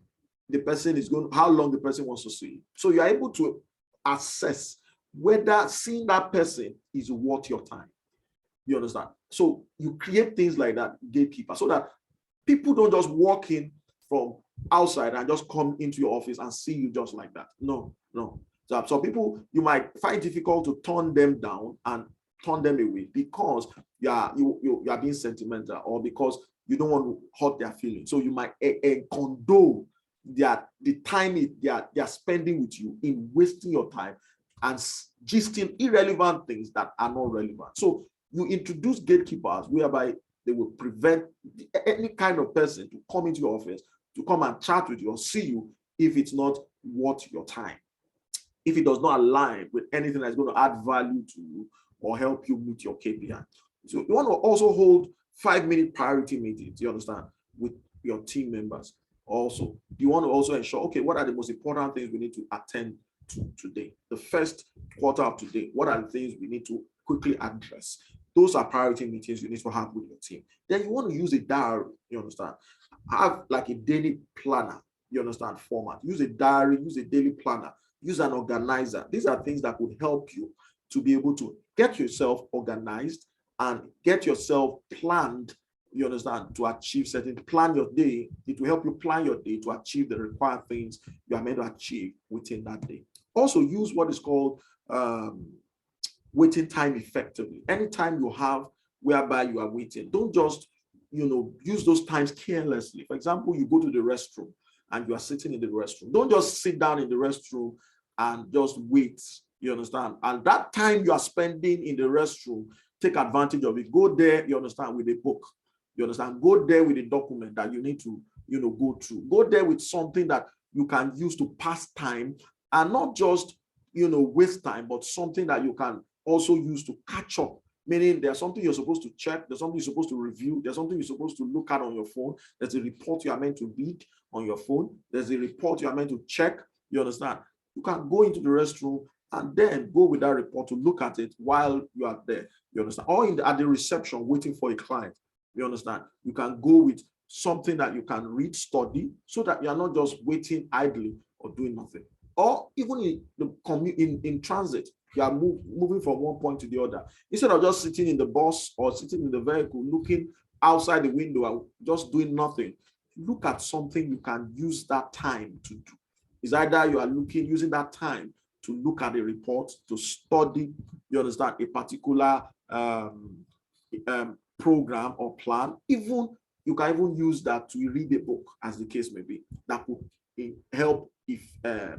the person is going, how long the person wants to see you. So you're able to assess whether seeing that person is worth your time. You understand? So you create things like that, gatekeeper, so that people don't just walk in from outside and just come into your office and see you just like that. No. So some people, you might find it difficult to turn them down and turn them away because you are being sentimental, or because you don't want to hurt their feelings. So you might condone the time they are spending with you in wasting your time and gisting irrelevant things that are not relevant. So you introduce gatekeepers whereby they will prevent any kind of person to come into your office, to come and chat with you or see you if it's not worth your time, if it does not align with anything that's going to add value to you or help you meet your KPI. So you want to also hold 5-minute priority meetings, you understand, with your team members. Also, you want to also ensure, okay, what are the most important things we need to attend to today? The first quarter of today, what are the things we need to quickly address? Those are priority meetings you need to have with your team. Then you want to use a diary, you understand? Have like a daily planner, you understand, format. Use a diary, use a daily planner, use an organizer. These are things that would help you to be able to get yourself organized and get yourself planned, you understand, to achieve certain, plan your day. It will help you plan your day to achieve the required things you are meant to achieve within that day. Also use what is called waiting time effectively. Anytime you have whereby you are waiting, don't just, use those times carelessly. For example, you go to the restroom and you are sitting in the restroom. Don't just sit down in the restroom and just wait, you understand? And that time you are spending in the restroom, take advantage of it. Go there, you understand, with a book. You understand? Go there with a document that you need to, go through. Go there with something that you can use to pass time and not just, waste time, but something that you can also use to catch up. Meaning there's something you're supposed to check, there's something you're supposed to review, there's something you're supposed to look at on your phone, there's a report you are meant to read on your phone, there's a report you are meant to check, you understand? You can go into the restroom and then go with that report to look at it while you are there, you understand? Or at the reception waiting for a client, you understand? You can go with something that you can read, study, so that you are not just waiting idly or doing nothing. Or even in transit, you are moving from one point to the other. Instead of just sitting in the bus or sitting in the vehicle, looking outside the window and just doing nothing, look at something you can use that time to do. It's either you are using that time to look at a report, to study, you understand, a particular program or plan. Even you can even use that to read a book, as the case may be. That will help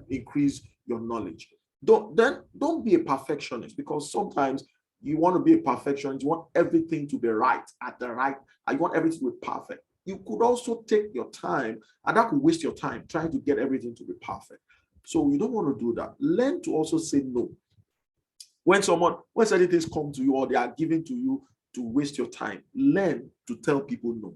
increase your knowledge. Don't be a perfectionist, because sometimes you want to be a perfectionist. You want everything to be right at the right, and you want everything to be perfect. You could also take your time, and that could waste your time trying to get everything to be perfect. So you don't want to do that. Learn to also say no. When certain things come to you or they are given to you to waste your time, learn to tell people no.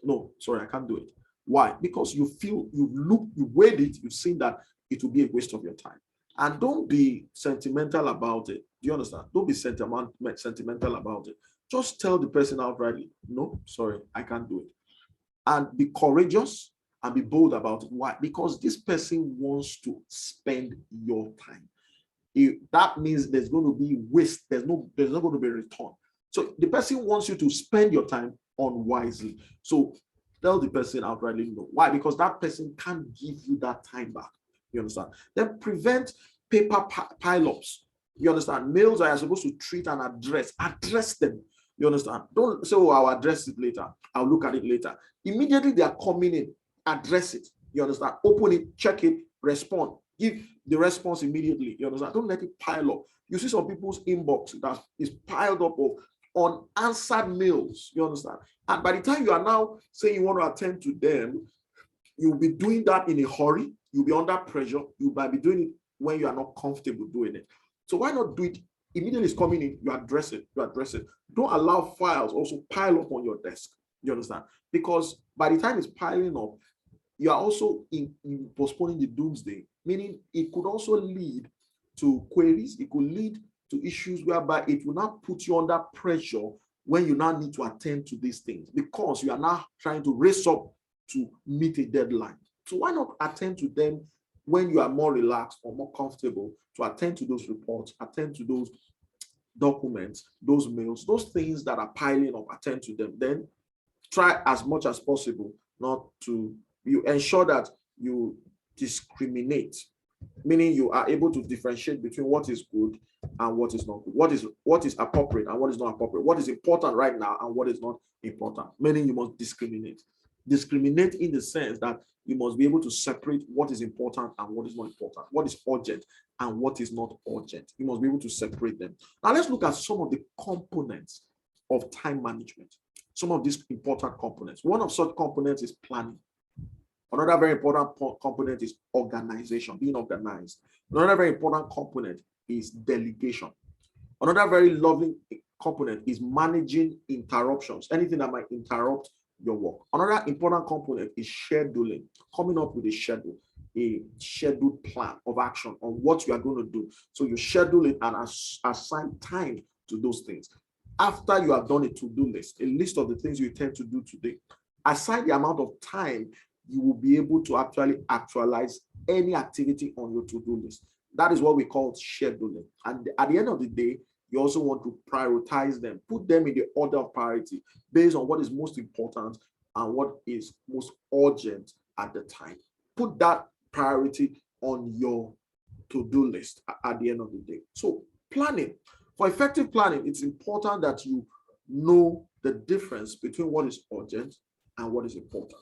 No, sorry, I can't do it. Why? Because you feel, you weighed it, you've seen that it will be a waste of your time. And don't be sentimental about it. Do you understand? Don't be sentimental about it. Just tell the person outrightly, no, sorry, I can't do it. And be courageous and be bold about it. Why? Because this person wants to spend your time. That means there's going to be waste. There's not going to be a return. So the person wants you to spend your time unwisely. So tell the person outrightly no. Why? Because that person can't give you that time back. You understand? Then prevent paper pileups. You understand? Mails that are supposed to treat and address them. You understand? Don't say, oh, I'll address it later. I'll look at it later. Immediately they are coming in, address it. You understand? Open it, check it, respond. Give the response immediately. You understand? Don't let it pile up. You see some people's inbox that is piled up of unanswered mails. You understand? And by the time you are now saying you want to attend to them, you'll be doing that in a hurry. You'll be under pressure. You might be doing it when you are not comfortable doing it. So why not do it immediately? It's coming in, you address it. Don't allow files also pile up on your desk. You understand? Because by the time it's piling up, you are also in postponing the doomsday, meaning it could also lead to queries. It could lead to issues whereby it will not put you under pressure when you now need to attend to these things, because you are now trying to race up to meet a deadline. So why not attend to them when you are more relaxed or more comfortable to attend to those reports, attend to those documents, those mails, those things that are piling up, attend to them. Then try as much as possible not to, you ensure that you discriminate, meaning you are able to differentiate between what is good and what is not good, what is appropriate and what is not appropriate, what is important right now and what is not important, meaning you must discriminate in the sense that you must be able to separate what is important and what is not important, what is urgent and what is not urgent. You must be able to separate them. Now let's look at some of the components of time management, some of these important components. One of such components is planning. Another very important component is organization, being organized. Another very important component is delegation. Another very lovely component is managing interruptions, anything that might interrupt your work. Another important component is scheduling, coming up with a scheduled plan of action on what you are going to do. So you schedule it and assign time to those things. After you have done a to-do list, a list of the things you intend to do today, assign the amount of time you will be able to actually actualize any activity on your to-do list. That is what we call scheduling. And at the end of the day, you also want to prioritize them, put them in the order of priority based on what is most important and what is most urgent at the time. Put that priority on your to-do list at the end of the day. So planning. For effective planning, it's important that you know the difference between what is urgent and what is important.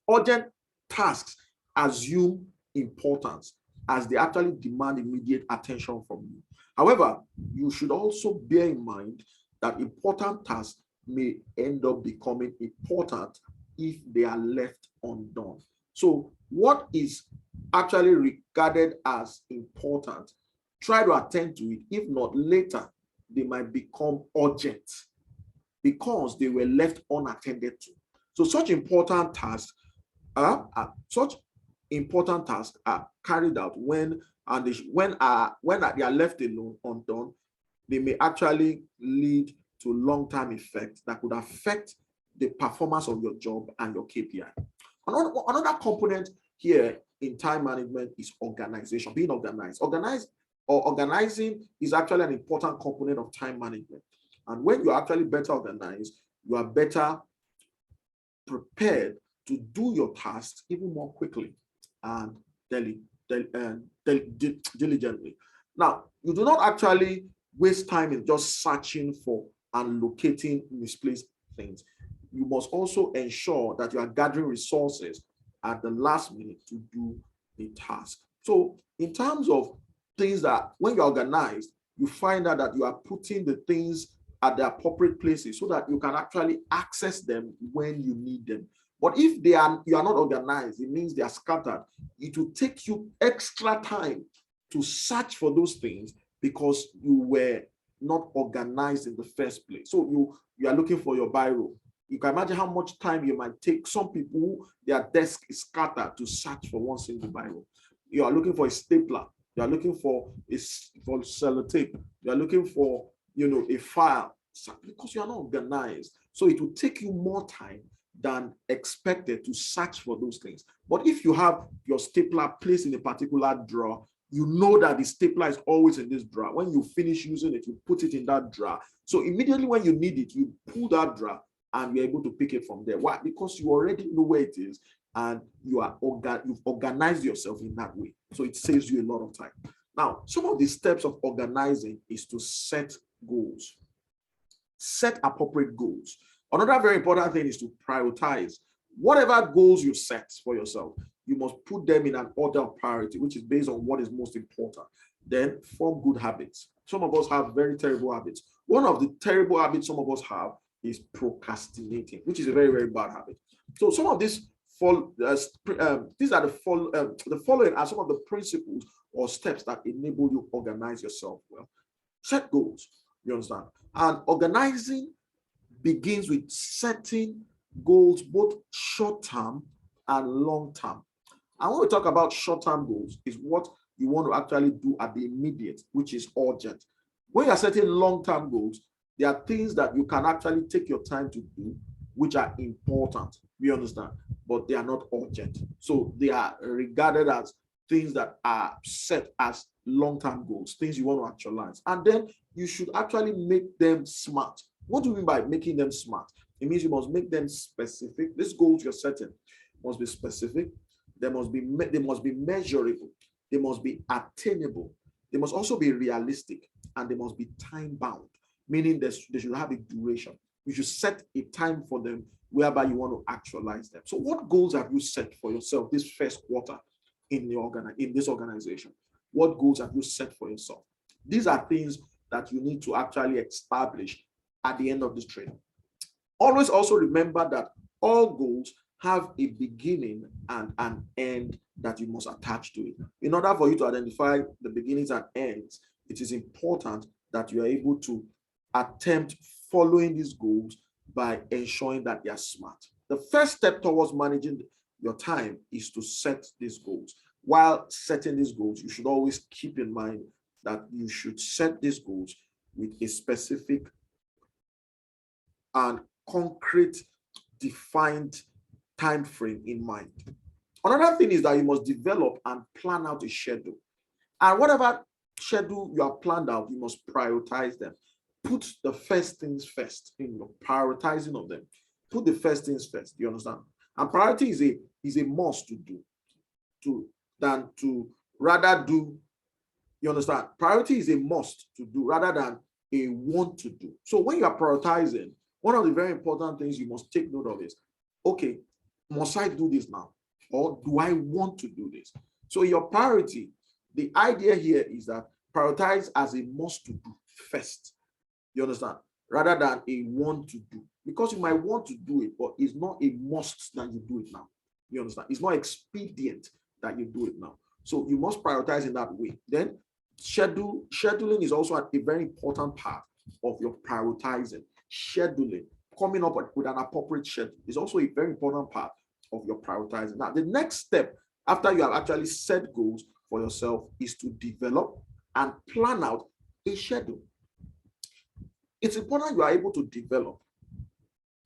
Urgent tasks assume importance as they actually demand immediate attention from you. However, you should also bear in mind that important tasks may end up becoming important if they are left undone. So what is actually regarded as important, try to attend to it. If not, later they might become urgent because they were left unattended to. So such important tasks are carried out when they are left alone, undone. They may actually lead to long-term effects that could affect the performance of your job and your KPI. Another component here in time management is organization, being organized. Organizing is actually an important component of time management. And when you're actually better organized, you are better prepared to do your tasks even more quickly and diligently. Now, you do not actually waste time in just searching for and locating misplaced things. You must also ensure that you are gathering resources at the last minute to do the task. So in terms of things that when you're organized, you find out that you are putting the things at the appropriate places so that you can actually access them when you need them. But if you are not organized, it means they are scattered. It will take you extra time to search for those things because you were not organized in the first place. So you are looking for your biro. You can imagine how much time you might take. Some people, their desk is scattered to search for one single biro. You are looking for a stapler. You are looking for sellotape. You are looking for a file because you are not organized. So it will take you more time than expected to search for those things. But if you have your stapler placed in a particular drawer, you know that the stapler is always in this drawer. When you finish using it, you put it in that drawer. So immediately when you need it, you pull that drawer and you're able to pick it from there. Why? Because you already know where it is and you've organized yourself in that way. So it saves you a lot of time. Now, some of the steps of organizing is to set goals. Set appropriate goals. Another very important thing is to prioritize. Whatever goals you set for yourself, you must put them in an order of priority, which is based on what is most important. Then form good habits. Some of us have very terrible habits. One of the terrible habits some of us have is procrastinating, which is a very, very bad habit. So some of these the following are some of the principles or steps that enable you organize yourself well. Set goals, you understand? And organizing begins with setting goals, both short-term and long-term. And when we talk about short-term goals, is what you want to actually do at the immediate, which is urgent. When you're setting long-term goals, there are things that you can actually take your time to do, which are important, we understand, but they are not urgent. So they are regarded as things that are set as long-term goals, things you want to actualize. And then you should actually make them smart. What do you mean by making them smart? It means you must make them specific. These goals you're setting must be specific. They must be measurable. They must be attainable. They must also be realistic, and they must be time-bound, meaning they should have a duration. You should set a time for them whereby you want to actualize them. So what goals have you set for yourself this first quarter in this organization? What goals have you set for yourself? These are things that you need to actually establish at the end of this training. Always also remember that all goals have a beginning and an end that you must attach to it. In order for you to identify the beginnings and ends, it is important that you are able to attempt following these goals by ensuring that they are smart. The first step towards managing your time is to set these goals. While setting these goals, you should always keep in mind that you should set these goals with a specific and concrete, defined time frame in mind. Another thing is that you must develop and plan out a schedule. And whatever schedule you have planned out, you must prioritize them. Put the first things first in your prioritizing of them. Put the first things first. You understand? And priority is a must to do, than to rather do. You understand? Priority is a must to do rather than a want to do. So when you are prioritizing, one of the very important things you must take note of is, okay, must I do this now? Or do I want to do this? So your priority, the idea here is that prioritize as a must to do first. You understand? Rather than a want to do. Because you might want to do it, but it's not a must that you do it now. You understand? It's not expedient that you do it now. So you must prioritize in that way. Then scheduling is also a very important part of your prioritizing. Scheduling, coming up with an appropriate schedule is also a very important part of your prioritizing. Now, the next step after you have actually set goals for yourself is to develop and plan out a schedule. It's important you are able to develop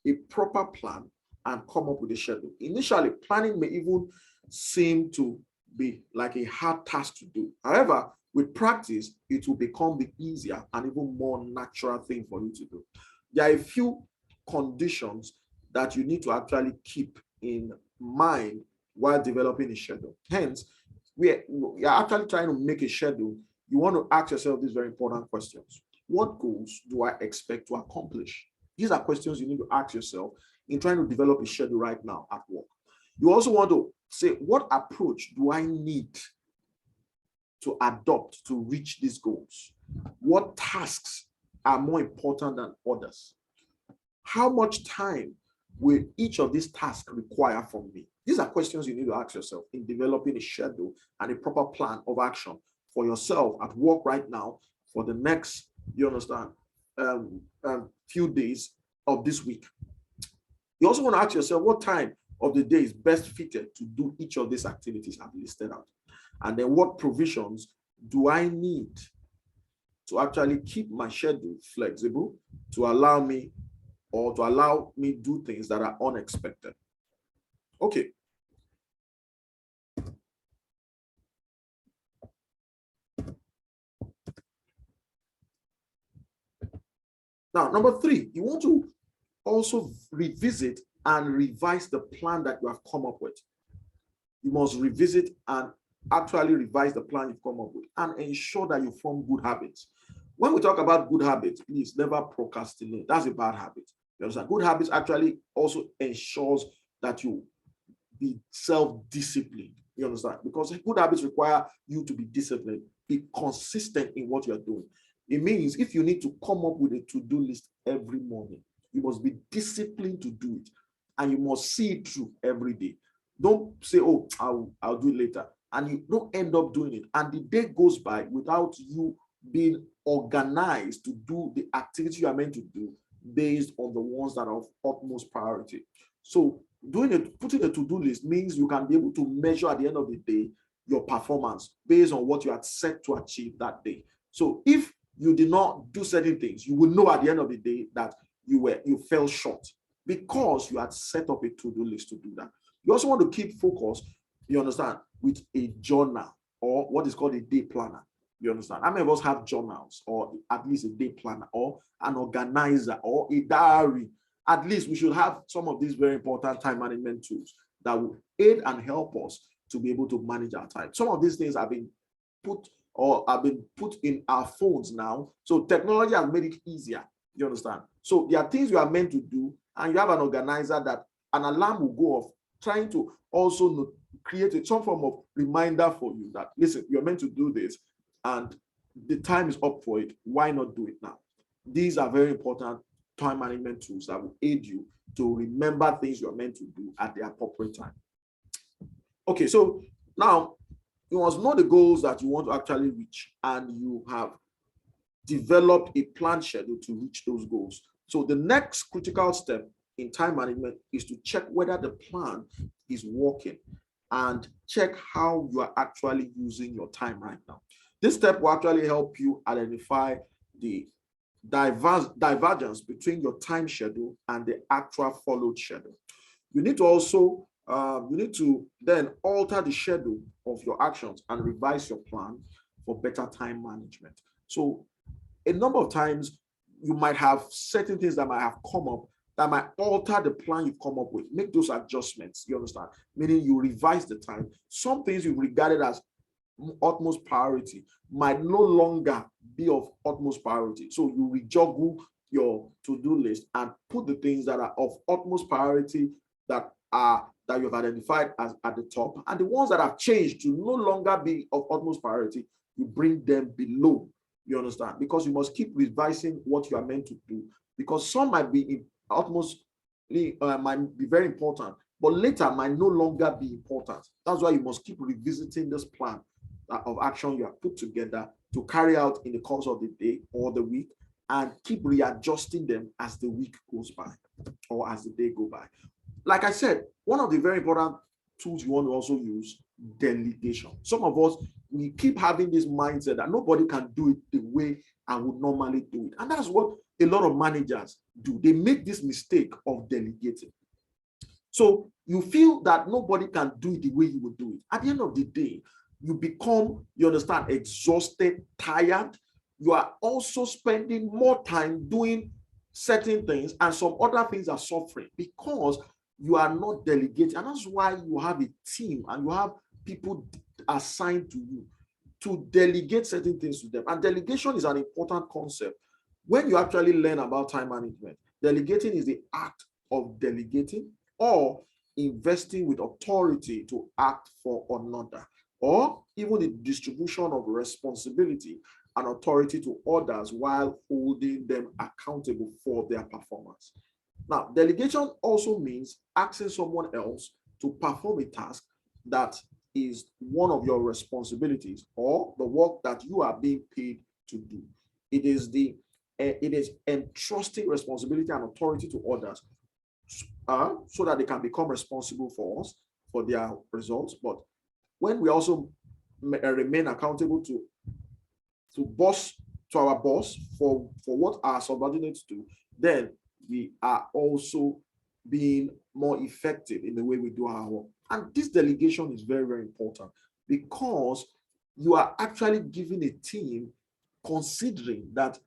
a proper plan and come up with a schedule. Initially, planning may even seem to be like a hard task to do. However, with practice, it will become the easier and even more natural thing for you to do. There are a few conditions that you need to actually keep in mind while developing a schedule. Hence, we are actually trying to make a schedule. You want to ask yourself these very important questions. What goals do I expect to accomplish? These are questions you need to ask yourself in trying to develop a schedule right now at work. You also want to say, what approach do I need to adopt to reach these goals? What tasks are more important than others? How much time will each of these tasks require from me? These are questions you need to ask yourself in developing a schedule and a proper plan of action for yourself at work right now for the next, you understand, few days of this week. You also want to ask yourself what time of the day is best fitted to do each of these activities I've listed out. And then what provisions do I need to actually keep my schedule flexible to allow me do things that are unexpected. Okay. Now, number 3, you want to also revisit and revise the plan that you have come up with. You must revisit and actually revise the plan you've come up with and ensure that you form good habits. When we talk about good habits, please never procrastinate. That's a bad habit. You understand? Good habits actually also ensures that you be self-disciplined. You understand? Because good habits require you to be disciplined, be consistent in what you're doing. It means if you need to come up with a to-do list every morning, you must be disciplined to do it, and you must see it through every day. Don't say, oh, I'll do it later. and you don't end up doing it, and the day goes by without you being organized to do the activity you are meant to do based on the ones that are of utmost priority. So putting a to-do list means you can be able to measure at the end of the day your performance based on what you had set to achieve that day. So if you did not do certain things, you will know at the end of the day that you fell short because you had set up a to-do list to do that. You also want to keep focus, you understand, with a journal or what is called a day planner. You understand? How many of us have journals or at least a day planner or an organizer or a diary? At least we should have some of these very important time management tools that will aid and help us to be able to manage our time. Some of these things have been put in our phones now. So technology has made it easier. You understand? So there are things you are meant to do, and you have an organizer that an alarm will go off, trying to also create some form of reminder for you that, listen, you're meant to do this, and the time is up for it. Why not do it now? These are very important time management tools that will aid you to remember things you're meant to do at the appropriate time. Okay, so now you must know the goals that you want to actually reach, and you have developed a planned schedule to reach those goals. So the next critical step in time management is to check whether the plan is working and check how you are actually using your time right now. This step will actually help you identify the divergence between your time schedule and the actual followed schedule. You need to also then alter the schedule of your actions and revise your plan for better time management. So a number of times you might have certain things that might have come up that might alter the plan you've come up with. Make those adjustments, you understand? Meaning you revise the time. Some things you regarded as utmost priority might no longer be of utmost priority. So you rejuggle your to-do list and put the things that are of utmost priority that you've identified as at the top, and the ones that have changed to no longer be of utmost priority, you bring them below. You understand? Because you must keep revising what you are meant to do, because some might be in might be very important, but later might no longer be important. That's why you must keep revisiting this plan of action you have put together to carry out in the course of the day or the week, and keep readjusting them as the week goes by or as the day goes by. Like I said, one of the very important tools you want to also use, delegation. Some of us, we keep having this mindset that nobody can do it the way I would normally do it. And that's what a lot of managers do. They make this mistake of delegating. So you feel that nobody can do it the way you would do it. At the end of the day, you become, you understand, exhausted, tired. You are also spending more time doing certain things, and some other things are suffering because you are not delegating. And that's why you have a team and you have people assigned to you to delegate certain things to them. And delegation is an important concept. When you actually learn about time management, delegating is the act of delegating or investing with authority to act for another, or even the distribution of responsibility and authority to others while holding them accountable for their performance. Now, delegation also means asking someone else to perform a task that is one of your responsibilities or the work that you are being paid to do. It is entrusting responsibility and authority to others so that they can become responsible for us, for their results. But when we also remain accountable to our boss for what our subordinates do, then we are also being more effective in the way we do our work. And this delegation is very, very important because you are actually giving a team considering that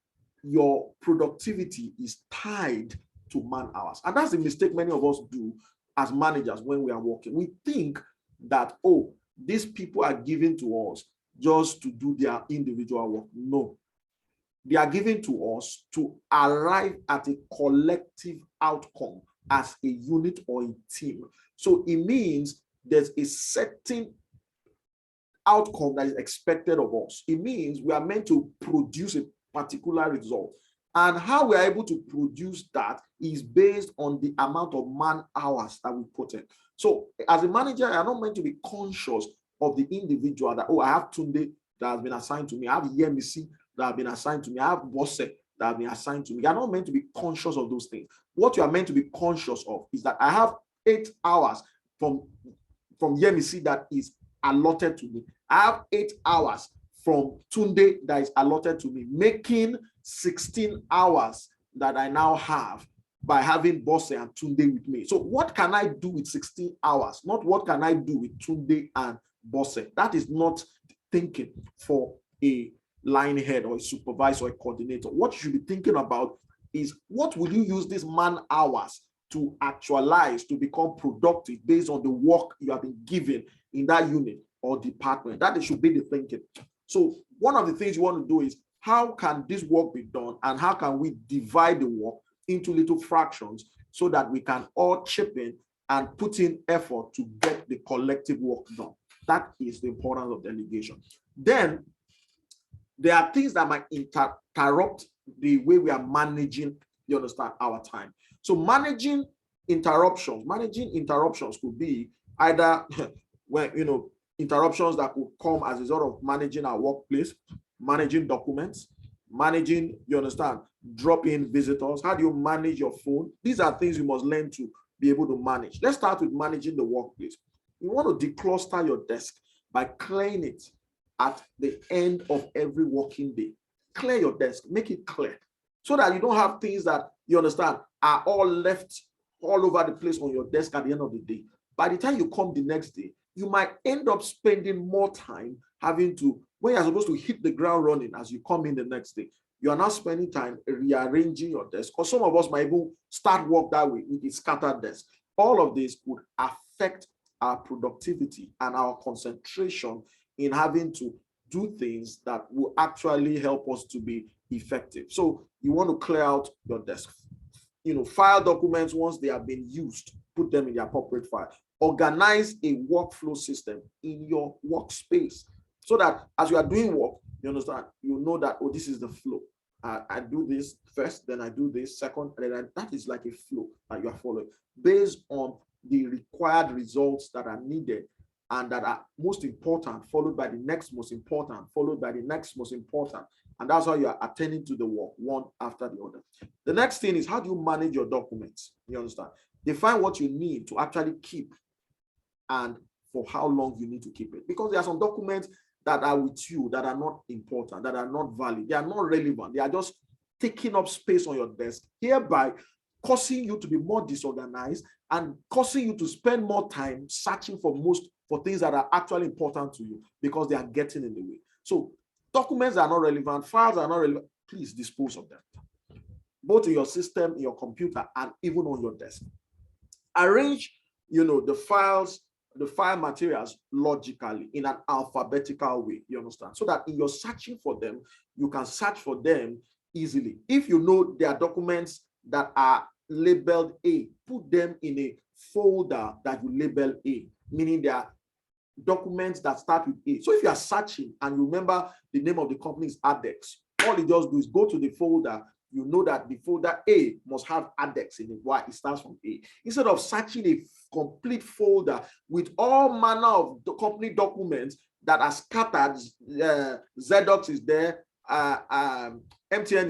your productivity is tied to man hours. And that's the mistake many of us do as managers when we are working. We think that, oh, these people are given to us just to do their individual work. No. They are given to us to arrive at a collective outcome as a unit or a team. So it means there's a certain outcome that is expected of us. It means we are meant to produce a particular result. And how we are able to produce that is based on the amount of man hours that we put in. So as a manager, you are not meant to be conscious of the individual that, oh, I have Tunde that has been assigned to me. I have Yemisi that have been assigned to me. I have Bosse that have been assigned to me. You are not meant to be conscious of those things. What you are meant to be conscious of is that I have 8 hours from Yemisi that is allotted to me. I have 8 hours from Tunde that is allotted to me, making 16 hours that I now have by having Bosse and Tunde with me. So what can I do with 16 hours? Not what can I do with Tunde and Bosse. That is not thinking for a line head or a supervisor or a coordinator. What you should be thinking about is, what will you use these man hours to actualize, to become productive based on the work you have been given in that unit or department? That should be the thinking. So one of the things you want to do is, how can this work be done, and how can we divide the work into little fractions so that we can all chip in and put in effort to get the collective work done? That is the importance of delegation. Then there are things that might interrupt the way we are managing, you understand, our time. So managing interruptions could be either when, you know, interruptions that could come as a result of managing our workplace, managing documents, managing, you understand, drop-in visitors. How do you manage your phone? These are things you must learn to be able to manage. Let's start with managing the workplace. You want to decluster your desk by clearing it at the end of every working day. Clear your desk, make it clear, so that you don't have things that, you understand, are all left all over the place on your desk at the end of the day. By the time you come the next day, you might end up spending more time having to, when you're supposed to hit the ground running as you come in the next day, you are now spending time rearranging your desk. Or some of us might even start work that way with a scattered desk. All of this would affect our productivity and our concentration in having to do things that will actually help us to be effective. So you want to clear out your desk. You know, file documents once they have been used, put them in the appropriate file. Organize a workflow system in your workspace so that as you are doing work, you understand, you know that, oh, this is the flow. I do this first, then I do this second, and then that is like a flow that you are following based on the required results that are needed and that are most important, followed by the next most important, followed by the next most important. And that's how you are attending to the work, one after the other. The next thing is, how do you manage your documents? You understand? Define what you need to actually keep and for how long you need to keep it. Because there are some documents that are with you that are not important, that are not valid, they are not relevant, they are just taking up space on your desk, hereby causing you to be more disorganized and causing you to spend more time searching for things that are actually important to you because they are getting in the way. So documents are not relevant, files are not relevant, please dispose of them, both in your system, in your computer, and even on your desk. Arrange, you know, the files, the file materials logically in an alphabetical way, you understand? So that in your searching for them, you can search for them easily. If you know there are documents that are labeled A, put them in a folder that you label A, meaning there are documents that start with A. So if you are searching and you remember the name of the company is ADEX, all you just do is go to the folder. You know that the folder A must have ADEX in it. Why? It starts from A. Instead of searching a complete folder with all manner of company documents that are scattered, Zedox is there, MTN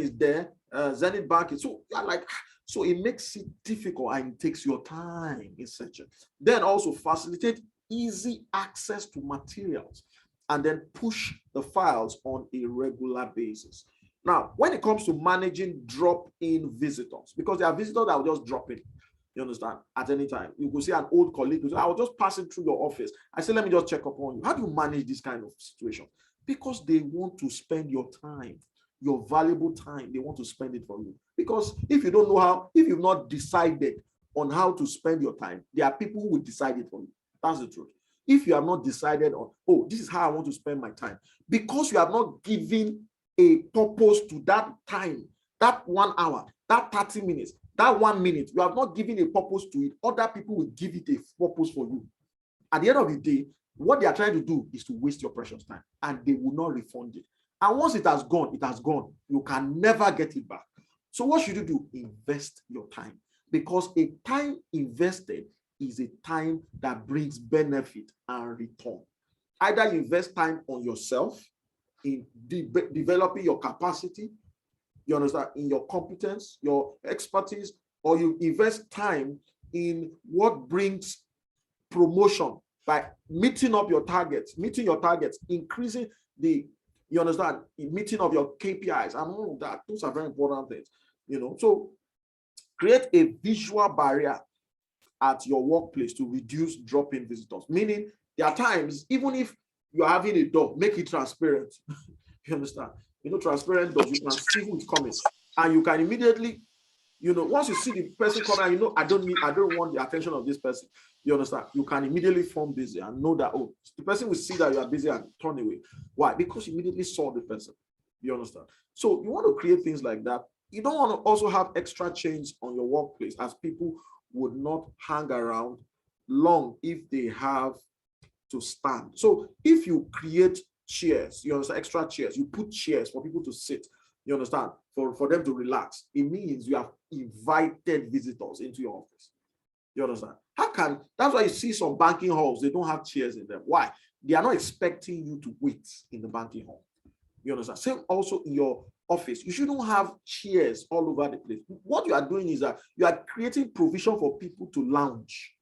is there, Zenith Bank is, so you're like, so it makes it difficult and it takes your time in searching. Then also facilitate easy access to materials and then push the files on a regular basis. Now, when it comes to managing drop-in visitors, because there are visitors that will just drop in, you understand, at any time. You could see an old colleague who says, I was just passing through your office. I said, let me just check up on you. How do you manage this kind of situation? Because they want to spend your time, your valuable time. They want to spend it for you. Because if you don't know how, if you've not decided on how to spend your time, there are people who will decide it for you. That's the truth. If you have not decided on, oh, this is how I want to spend my time, because you have not given a purpose to that time, that 1 hour, that 30 minutes, that 1 minute, you have not given a purpose to it, other people will give it a purpose for you. At the end of the day, what they are trying to do is to waste your precious time, and they will not refund it. And once it has gone, it has gone. You can never get it back. So what should you do? Invest your time, because a time invested is a time that brings benefit and return. Either you invest time on yourself in developing your capacity, you understand, in your competence, your expertise, or you invest time in what brings promotion by meeting your targets, increasing the, you understand, meeting of your KPIs and all of that. Those are very important things, So create a visual barrier at your workplace to reduce drop-in visitors. Meaning, there are times, even if you're having a door, make it transparent. You understand? Transparent doors, you can see who's coming, and you can immediately, once you see the person coming, I don't want the attention of this person. You understand? You can immediately form busy and know that, oh, the person will see that you are busy and turn away. Why? Because you immediately saw the person. You understand? So you want to create things like that. You don't want to also have extra chains on your workplace, as people would not hang around long if they have to stand. So if you create chairs, you understand, extra chairs, you put chairs for people to sit, you understand, for them to relax, it means you have invited visitors into your office. You understand? That's why you see some banking halls, they don't have chairs in them. Why? They are not expecting you to wait in the banking hall. You understand? Same also in your office. You shouldn't have chairs all over the place. What you are doing is that you are creating provision for people to lounge.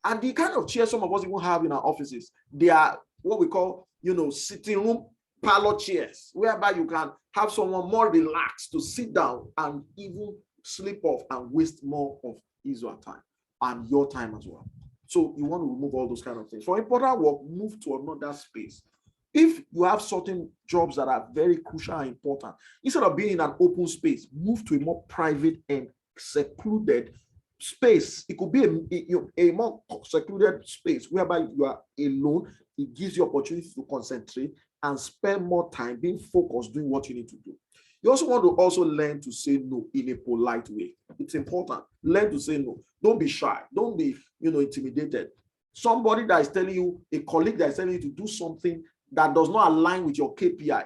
And the kind of chairs some of us even have in our offices, they are what we call, sitting room parlor chairs, whereby you can have someone more relaxed to sit down and even sleep off and waste more of his or her time and your time as well. So you want to remove all those kind of things. For important work, move to another space. If you have certain jobs that are very crucial and important, instead of being in an open space, move to a more private and secluded space. It could be a more secluded space whereby you are alone. It gives you opportunity to concentrate and spend more time being focused, doing what you need to do. You also want to learn to say no in a polite way. It's important. Learn to say no. Don't be shy. Don't be, intimidated. Somebody that is telling you, a colleague that is telling you to do something that does not align with your KPI,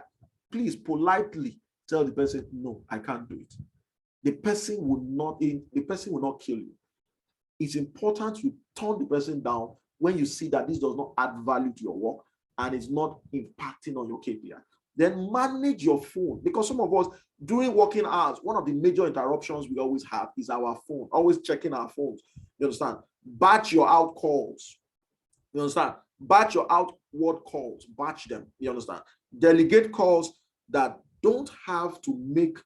please politely tell the person, no, I can't do it. The person will not kill you. It's important you turn the person down when you see that this does not add value to your work and is not impacting on your KPI. Then manage your phone, because some of us during working hours, one of the major interruptions we always have is our phone, always checking our phones. You understand? Batch your out calls. You understand? Batch your outward calls, batch them. You understand? Delegate calls that don't have to make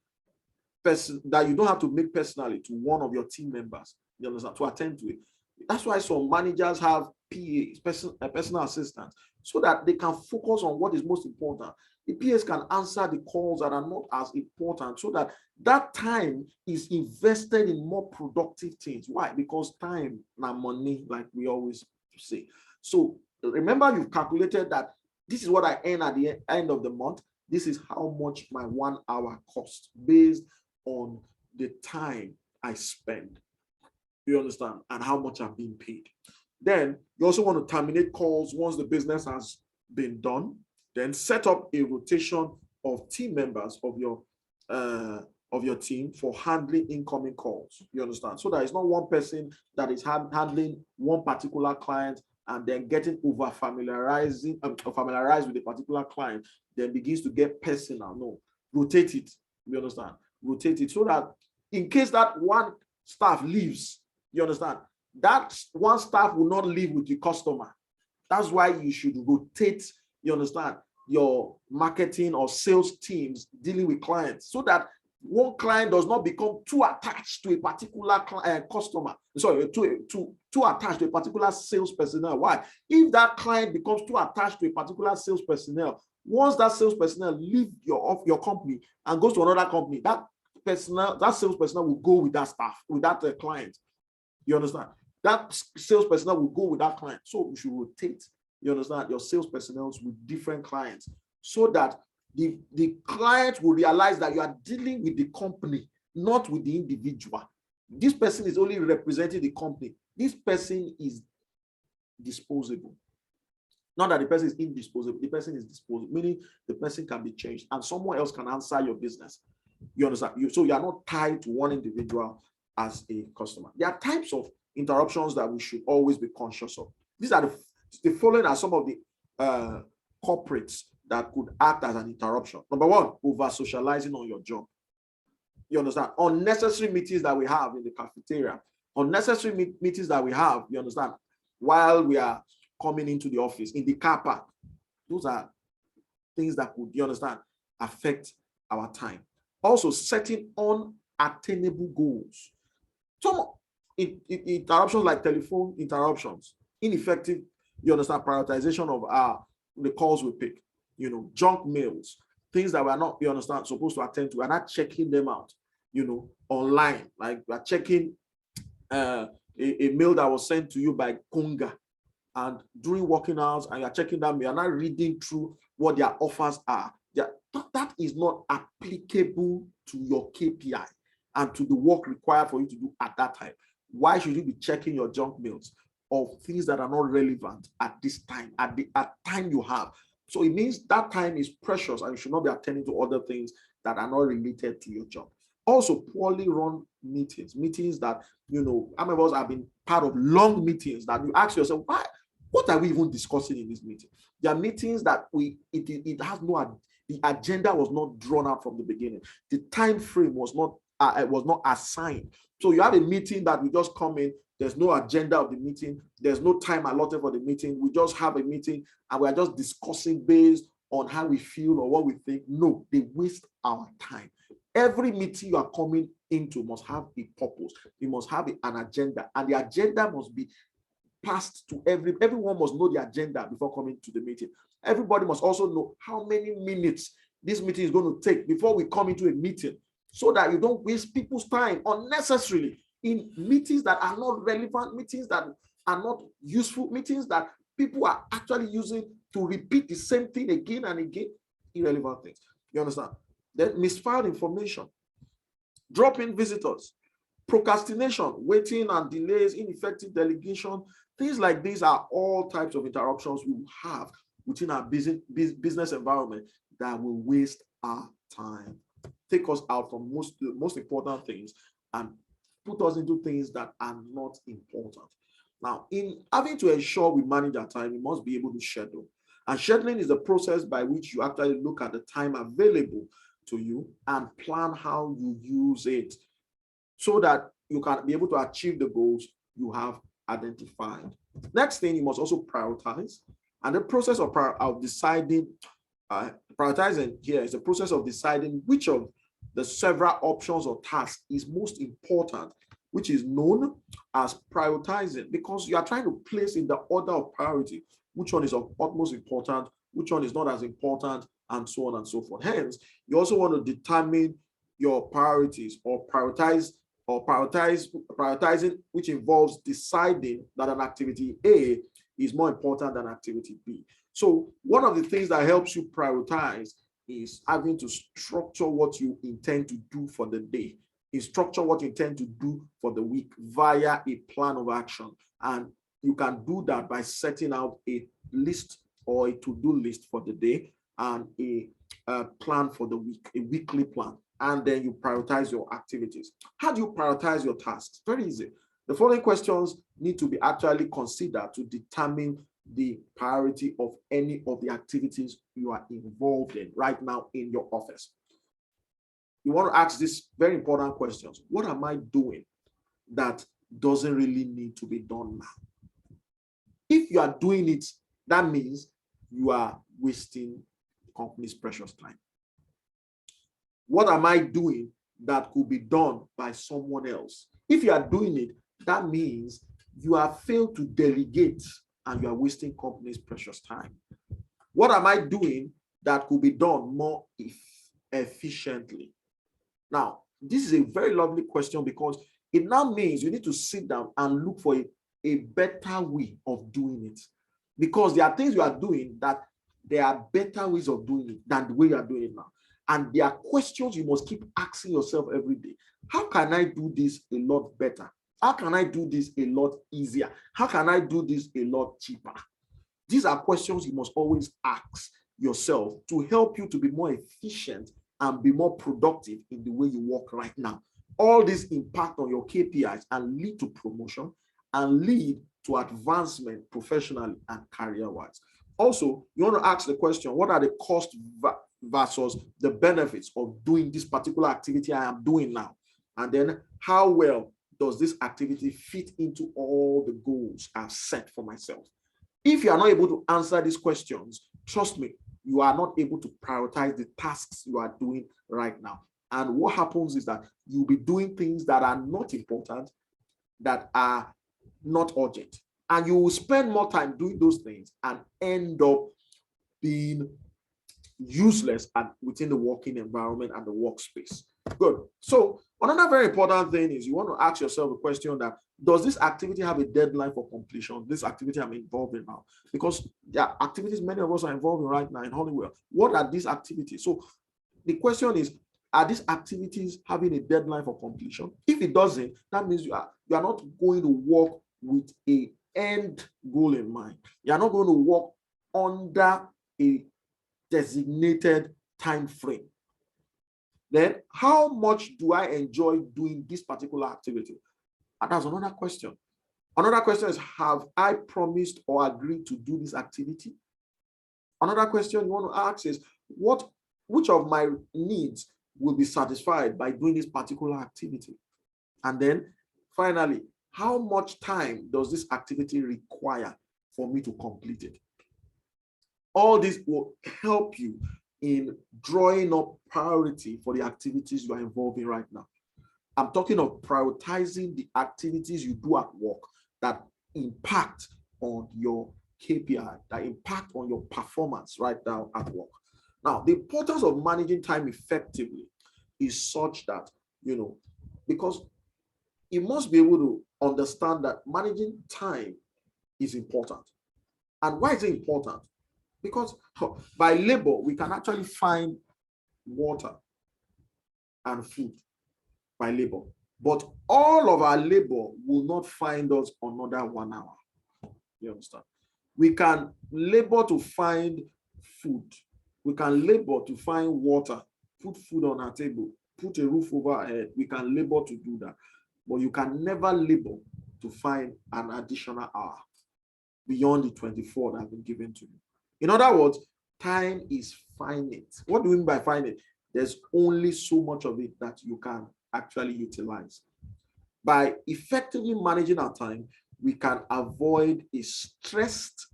personally to one of your team members. You understand? To attend to it. That's why some managers have PAs, personal assistants, so that they can focus on what is most important. The PAs can answer the calls that are not as important, so that that time is invested in more productive things. Why? Because time and money, like we always say. So remember, you've calculated that this is what I earn at the end of the month. This is how much my 1 hour costs based on the time I spend. You understand? And how much I'm being paid. Then you also want to terminate calls once the business has been done. Then set up a rotation of team members of your team for handling incoming calls. You understand? So that it's not one person that is handling one particular client and then getting familiarized with a particular client, then begins to get personal. No, rotate it. You understand? Rotate it so that in case that one staff leaves, you understand, that one staff will not leave with the customer. That's why you should rotate, you understand, your marketing or sales teams dealing with clients, so that one client does not become too attached to a particular customer. Sorry, too attached to a particular sales personnel. Why? If that client becomes too attached to a particular sales personnel, once that sales personnel leave your company and goes to another company, that sales personnel will go with that staff, with that client. You understand? That sales personnel will go with that client. So you should rotate, you understand, your sales personnel with different clients, so that the client will realize that you are dealing with the company, not with the individual. This person is only representing the company. This person is disposable. Not that the person is indisposable. The person is disposable, meaning the person can be changed and someone else can answer your business. You understand? So you are not tied to one individual as a customer. There are types of interruptions that we should always be conscious of. These are the following are some of the corporates that could act as an interruption. Number one, over socializing on your job. You understand? Unnecessary meetings that we have in the cafeteria, unnecessary meetings that we have, you understand, while we are coming into the office, in the car park. Those are things that could, you understand, affect our time. Also, setting unattainable goals. Some interruptions like telephone interruptions, ineffective, you understand, prioritization of the calls we pick, you know, junk mails, things that we're not, you understand, supposed to attend to. We're not checking them out, you know, online. Like we're checking a mail that was sent to you by Konga, and during working hours, and you're checking that mail, you're not reading through what their offers are. That is not applicable to your KPI and to the work required for you to do at that time. Why should you be checking your junk mails of things that are not relevant at this time, at time you have? So it means that time is precious and you should not be attending to other things that are not related to your job. Also, poorly run meetings that, you know, how many of us have been part of long meetings that you ask yourself, why? What are we even discussing in this meeting? There are meetings that it has no, the agenda was not drawn out from the beginning. The time frame was not assigned. So you have a meeting that we just come in, there's no agenda of the meeting, there's no time allotted for the meeting. We just have a meeting and we are just discussing based on how we feel or what we think. No, they waste our time. Every meeting you are coming into must have a purpose. You must have an agenda, and the agenda must be passed to everyone must know the agenda before coming to the meeting. Everybody must also know how many minutes this meeting is going to take before we come into a meeting, so that you don't waste people's time unnecessarily in meetings that are not relevant, meetings that are not useful, meetings that people are actually using to repeat the same thing again and again, irrelevant things. You understand? Then misfiled information, drop-in visitors, procrastination, waiting and delays, ineffective delegation. Things like these are all types of interruptions we have within our business environment that will waste our time, take us out from the most important things and put us into things that are not important. Now, in having to ensure we manage our time, we must be able to schedule. And scheduling is the process by which you actually look at the time available to you and plan how you use it so that you can be able to achieve the goals you have identified. Next thing, you must also prioritize. And the process of deciding, prioritizing here is the process of deciding which of the several options or tasks is most important, which is known as prioritizing, because you are trying to place in the order of priority which one is of utmost important, which one is not as important, and so on and so forth. Hence, you also want to determine your priorities or prioritizing, which involves deciding that an activity A is more important than activity B. So one of the things that helps you prioritize is having to structure what you intend to do for the day, structure what you intend to do for the week via a plan of action. And you can do that by setting out a list or a to-do list for the day and a plan for the week, a weekly plan. And then you prioritize your activities. How do you prioritize your tasks? Very easy. The following questions need to be actually considered to determine the priority of any of the activities you are involved in right now in your office. You want to ask these very important questions. What am I doing that doesn't really need to be done now? If you are doing it, that means you are wasting the company's precious time. What am I doing that could be done by someone else? If you are doing it, that means you have failed to delegate and you are wasting company's precious time. What am I doing that could be done more efficiently? Now, this is a very lovely question because it now means you need to sit down and look for a better way of doing it. Because there are things you are doing that there are better ways of doing it than the way you are doing it now. And there are questions you must keep asking yourself every day. How can I do this a lot better? How can I do this a lot easier? How can I do this a lot cheaper? These are questions you must always ask yourself to help you to be more efficient and be more productive in the way you work right now. All this impact on your KPIs and lead to promotion and lead to advancement professionally and career-wise. Also, you want to ask the question, what are the costs versus the benefits of doing this particular activity I am doing now? And then how well does this activity fit into all the goals I've set for myself? If you are not able to answer these questions, trust me, you are not able to prioritize the tasks you are doing right now. And what happens is that you'll be doing things that are not important, that are not urgent. And you will spend more time doing those things and end up being useless within the working environment and the workspace. Good. So another very important thing is you want to ask yourself a question that, does this activity have a deadline for completion? This activity I'm involved in now, because there are activities many of us are involved in right now in Honeywell. What are these activities? So the question is, are these activities having a deadline for completion? If it doesn't, that means you are not going to work with a end goal in mind. You are not going to work under a designated time frame. Then how much do I enjoy doing this particular activity? And that's another question. Another question is, have I promised or agreed to do this activity? Another question you want to ask is, which of my needs will be satisfied by doing this particular activity? And then finally, how much time does this activity require for me to complete it? All this will help you in drawing up priority for the activities you are involved in right now. I'm talking of prioritizing the activities you do at work that impact on your KPI, that impact on your performance right now at work. Now, the importance of managing time effectively is such that, because you must be able to understand that managing time is important. And why is it important? Because by labor, we can actually find water and food by labor. But all of our labor will not find us another 1 hour. You understand? We can labor to find food. We can labor to find water, put food on our table, put a roof over our head. We can labor to do that. But you can never labor to find an additional hour beyond the 24 that have been given to you. In other words, time is finite. What do we mean by finite? There's only so much of it that you can actually utilize. By effectively managing our time, we can avoid a stressed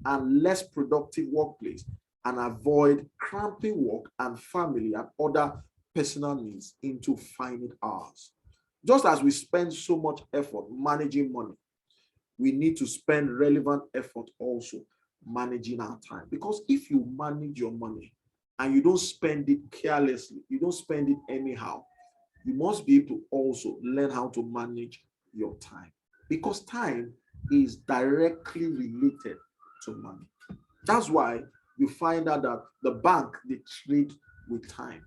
and less productive workplace and avoid cramping work and family and other personal needs into finite hours. Just as we spend so much effort managing money, we need to spend relevant effort also managing our time. Because if you manage your money and you don't spend it carelessly, you don't spend it anyhow, you must be able to also learn how to manage your time. Because time is directly related to money. That's why you find out that the bank, they trade with time.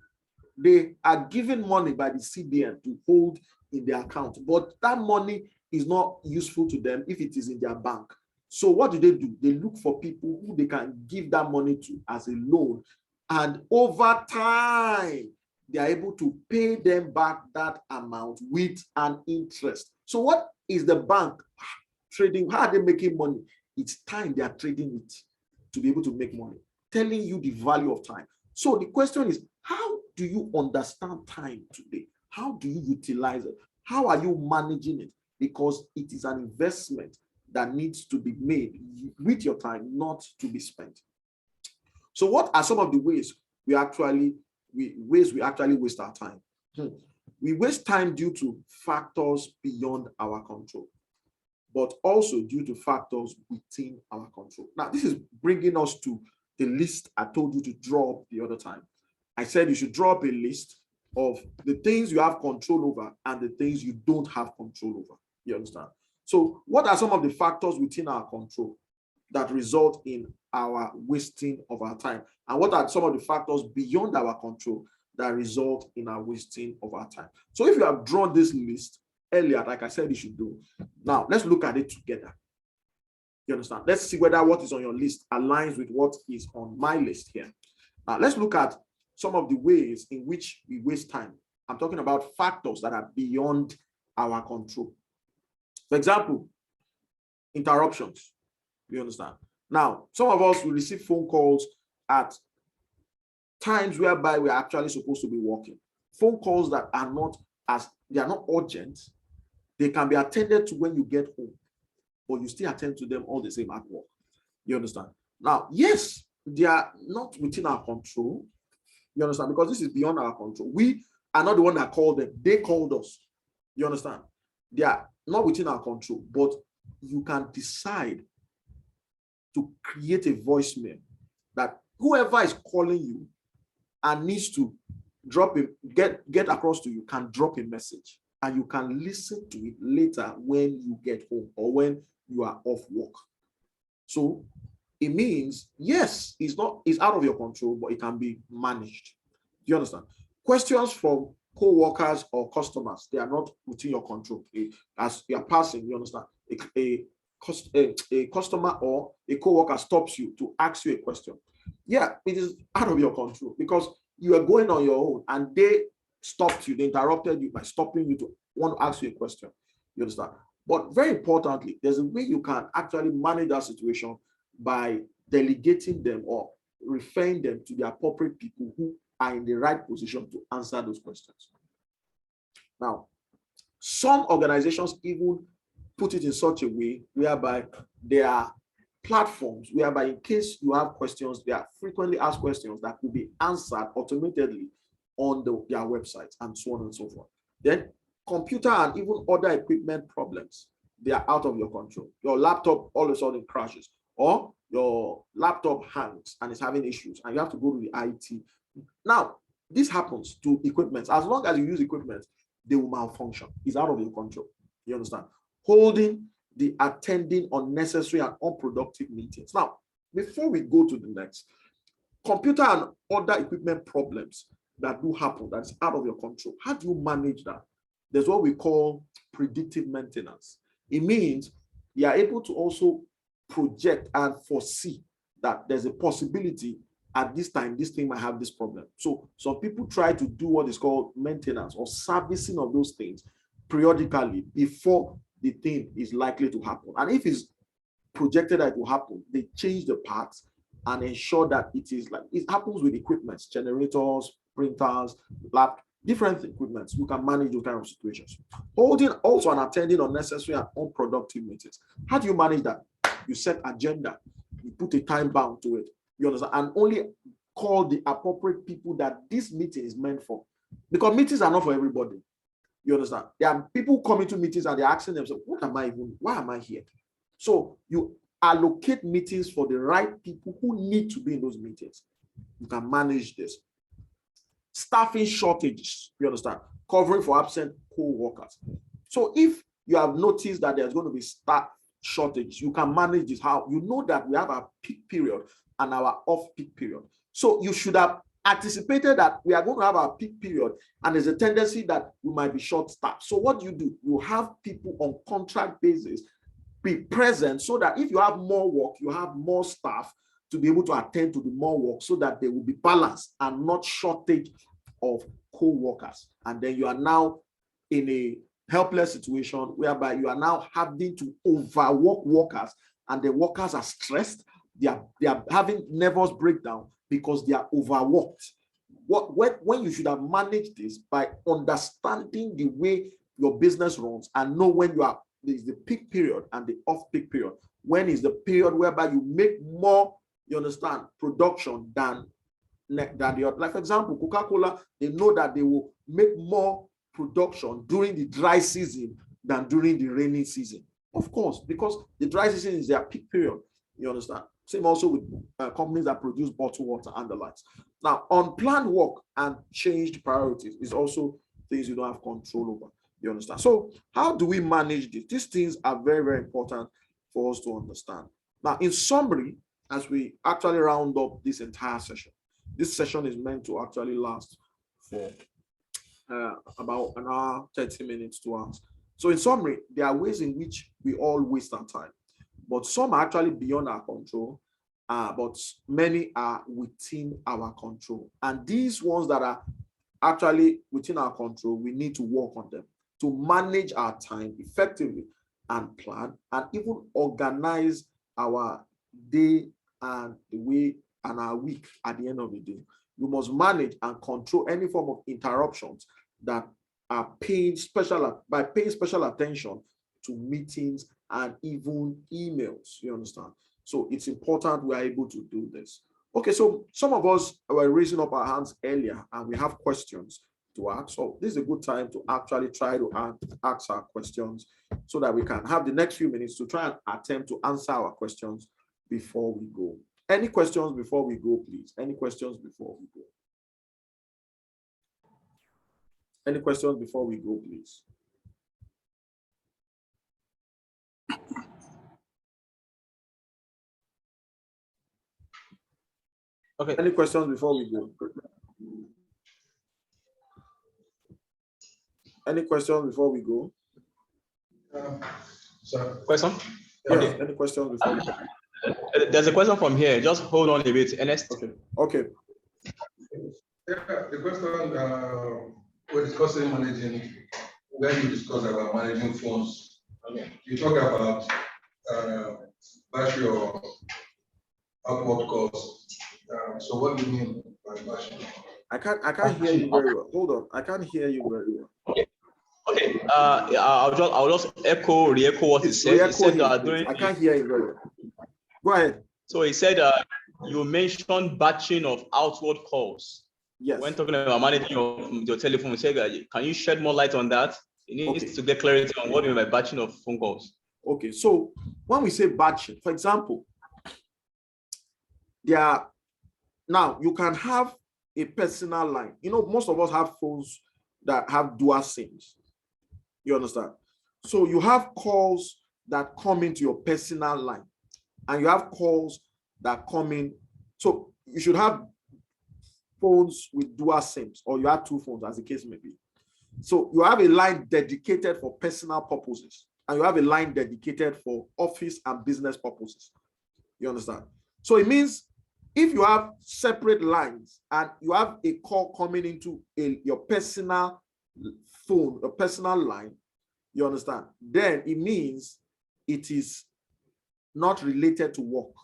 They are given money by the CBN to hold in their account, but that money is not useful to them if it is in their bank. So what do? They look for people who they can give that money to as a loan, and over time, they are able to pay them back that amount with an interest. So what is the bank trading? How are they making money? It's time they are trading it to be able to make money, telling you the value of time. So the question is, how do you understand time today? How do you utilize it? How are you managing it? Because it is an investment that needs to be made with your time, not to be spent. So what are some of the ways we actually waste our time? We waste time due to factors beyond our control, but also due to factors within our control. Now, this is bringing us to the list I told you to draw up the other time. I said you should draw up a list of the things you have control over and the things you don't have control over. You understand? So what are some of the factors within our control that result in our wasting of our time? And what are some of the factors beyond our control that result in our wasting of our time? So if you have drawn this list earlier, like I said you should do, now let's look at it together. You understand? Let's see whether what is on your list aligns with what is on my list here. Now let's look at some of the ways in which we waste time. I'm talking about factors that are beyond our control. For example, interruptions. You understand? Now, some of us will receive phone calls at times whereby we're actually supposed to be working. Phone calls that are not they are not urgent. They can be attended to when you get home, but you still attend to them all the same at work. You understand? Now, yes, they are not within our control. You understand? Because this is beyond our control. We are not the one that called them. They called us. You understand? They are not within our control, but you can decide to create a voicemail that whoever is calling you and needs to get across to you can drop a message, and you can listen to it later when you get home or when you are off work. So it means, yes, it's out of your control, but it can be managed. Do you understand? Questions from co-workers or customers, they are not within your control. As you are passing, you understand, a customer or a co-worker stops you to ask you a question. Yeah, it is out of your control because you are going on your own and they stopped you, they interrupted you by stopping you to want to ask you a question. You understand? But very importantly, there's a way you can actually manage that situation by delegating them or referring them to the appropriate people who are in the right position to answer those questions. Now, some organizations even put it in such a way whereby there are platforms whereby in case you have questions, there are frequently asked questions that could be answered automatically on their websites and so on and so forth. Then computer and even other equipment problems, they are out of your control. Your laptop all of a sudden crashes, or your laptop hangs and is having issues and you have to go to the IT. Now, this happens to equipment. As long as you use equipment, they will malfunction. It's out of your control. You understand? Holding the attending unnecessary and unproductive meetings. Now, before we go to the next, computer and other equipment problems that do happen, that's out of your control. How do you manage that? There's what we call predictive maintenance. It means you are able to also project and foresee that there's a possibility at this time, this thing might have this problem. So some people try to do what is called maintenance or servicing of those things periodically before the thing is likely to happen. And if it's projected that it will happen, they change the parts and ensure that it is like it happens with equipment, generators, printers, lab, different equipment. You can manage those kind of situations. Holding also and attending unnecessary and unproductive meetings. How do you manage that? You set agenda, you put a time bound to it, you understand, and only call the appropriate people that this meeting is meant for. Because meetings are not for everybody. You understand? There are people coming to meetings and they're asking themselves, why am I here? So you allocate meetings for the right people who need to be in those meetings. You can manage this. Staffing shortages, you understand? Covering for absent co-workers. So if you have noticed that there's going to be staff shortage, you can manage this. How? You know that we have a peak period and our off-peak period. So you should have anticipated that we are going to have our peak period and there's a tendency that we might be short-staffed. So what do? You have people on contract basis be present so that if you have more work, you have more staff to be able to attend to the more work so that they will be balanced and not shortage of co-workers. And then you are now in a helpless situation whereby you are now having to overwork workers and the workers are stressed. They are having nervous breakdown because they are overworked. When you should have managed this by understanding the way your business runs and know when there's the peak period and the off-peak period. When is the period whereby you make more, you understand, production than the other. Like for example, Coca-Cola, they know that they will make more production during the dry season than during the rainy season. Of course, because the dry season is their peak period. You understand? Same also with companies that produce bottled water and the likes. Now, unplanned work and changed priorities is also things you don't have control over. You understand? So how do we manage this? These things are very, very important for us to understand. Now, in summary, as we actually round up this entire session, this session is meant to actually last for about an hour, 30 minutes, 2 hours. So in summary, there are ways in which we all waste our time, but some are actually beyond our control, but many are within our control. And these ones that are actually within our control, we need to work on them to manage our time effectively and plan and even organize our day and the way and our week at the end of the day. You must manage and control any form of interruptions that are paying special attention to meetings and even emails. You understand? So it's important we are able to do this. Okay, so some of us were raising up our hands earlier and we have questions to ask. So this is a good time to actually try to ask our questions so that we can have the next few minutes to try and attempt to answer our questions before we go. Any questions before we go, please? Any questions before we go? Any questions before we go, please? Okay. Any questions before we go? Any questions before we go? Question? Yes, okay. Any questions before we go? There's a question from here. Just hold on a bit, Ernest. Okay. Okay. Yeah, the question we're discussing managing, when you discuss about managing phones, you talk about battery or outward calls. So what do you mean by battery? I can't hear you very well. Hold on. I can't hear you very well. Okay. Okay. I'll just re-echo what he said. He said I can't hear you very well. Go ahead. So he said you mentioned batching of outward calls. Yes. When talking about managing your telephone, he said, can you shed more light on that? You need to get clarity on what you mean by batching of phone calls. Okay. So when we say batching, for example, now you can have a personal line. You know, most of us have phones that have dual SIMs. You understand? So you have calls that come into your personal line, and you have calls that come in. So you should have phones with dual SIMs, or you have two phones, as the case may be. So you have a line dedicated for personal purposes, and you have a line dedicated for office and business purposes. You understand? So it means if you have separate lines and you have a call coming into your personal phone, a personal line, you understand? Then it means it is not related to work.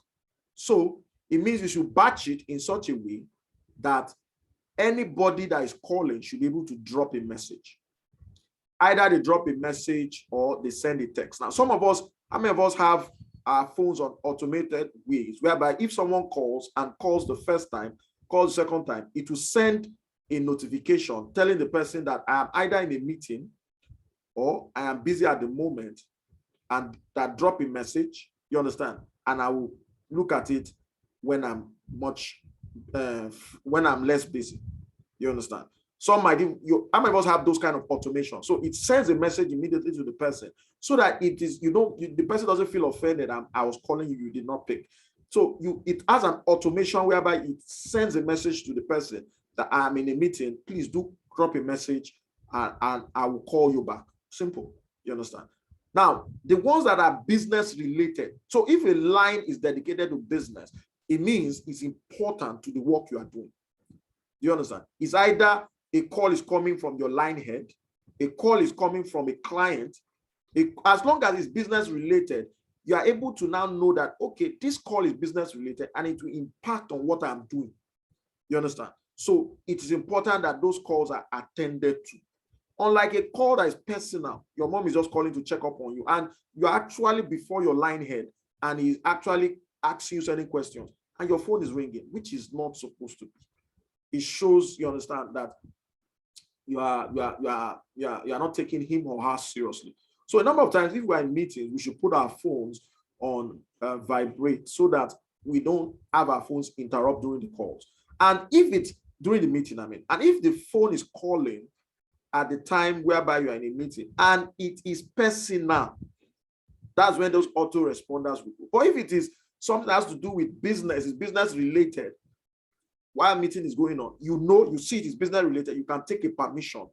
So it means you should batch it in such a way that anybody that is calling should be able to drop a message. Either they drop a message or they send a text. Now, some of us, how many of us have our phones on automated ways, whereby if someone calls and calls the first time, calls the second time, it will send a notification telling the person that I am either in a meeting or I am busy at the moment, and that drop a message, you understand? And I will look at it when I'm less busy. You understand? Some might even, how many of us have those kind of automation? So it sends a message immediately to the person so that it is, the person doesn't feel offended. I was calling you, you did not pick. So it has an automation whereby it sends a message to the person that I am in a meeting. Please do drop a message and I will call you back. Simple. You understand? Now, the ones that are business related. So if a line is dedicated to business, it means it's important to the work you are doing. Do you understand? It's either a call is coming from your line head, a call is coming from a client. As long as it's business related, you are able to now know that, okay, this call is business related and it will impact on what I'm doing. You understand? So it is important that those calls are attended to. Unlike a call that is personal, your mom is just calling to check up on you, and you're actually before your line head, and he's actually asking you certain questions, and your phone is ringing, which is not supposed to be. It shows, you understand, that you are not taking him or her seriously. So a number of times, if we're in meetings, we should put our phones on vibrate so that we don't have our phones interrupt during the calls. And if it's during the meeting, and if the phone is calling at the time whereby you are in a meeting and it is personal, that's when those autoresponders will go. But if it is something that has to do with business, it's business related, while a meeting is going on, you see it is business related, you can take a permission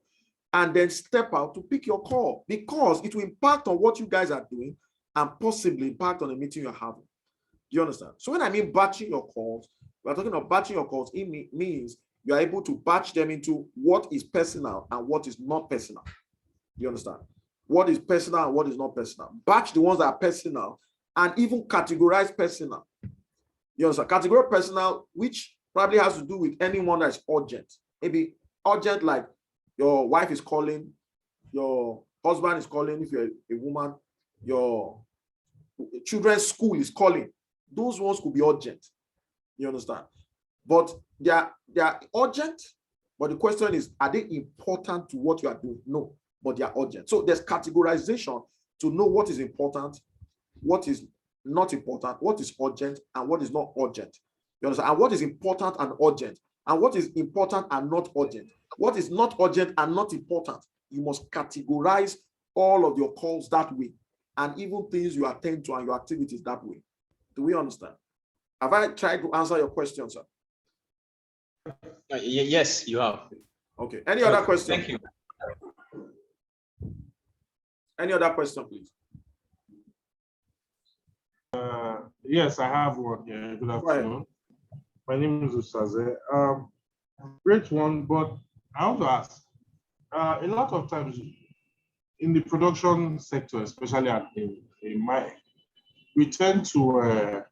and then step out to pick your call, because it will impact on what you guys are doing and possibly impact on the meeting you're having. Do you understand? So when I mean batching your calls, we're talking about batching your calls. It means you are able to batch them into what is personal and what is not personal. Do you understand? What is personal and what is not personal. Batch the ones that are personal and even categorize personal. You understand? Category of personnel, which probably has to do with anyone that's urgent. Maybe urgent, like your wife is calling, your husband is calling, if you're a woman, your children's school is calling. Those ones could be urgent. You understand? But they are urgent. But the question is, are they important to what you are doing? No, but they are urgent. So there's categorization to know what is important, what is not important, what is urgent, and what is not urgent. You understand? And what is important and urgent, and what is important and not urgent. What is not urgent and not important. You must categorize all of your calls that way, and even things you attend to and your activities that way. Do we understand? Have I tried to answer your question, sir? Yes, you have. Okay. Any other question? Thank you. Any other question, please? Yes, I have one here. Good afternoon. My name is Usaze. Great one, but I want to ask, a lot of times in the production sector, especially in mine, we tend to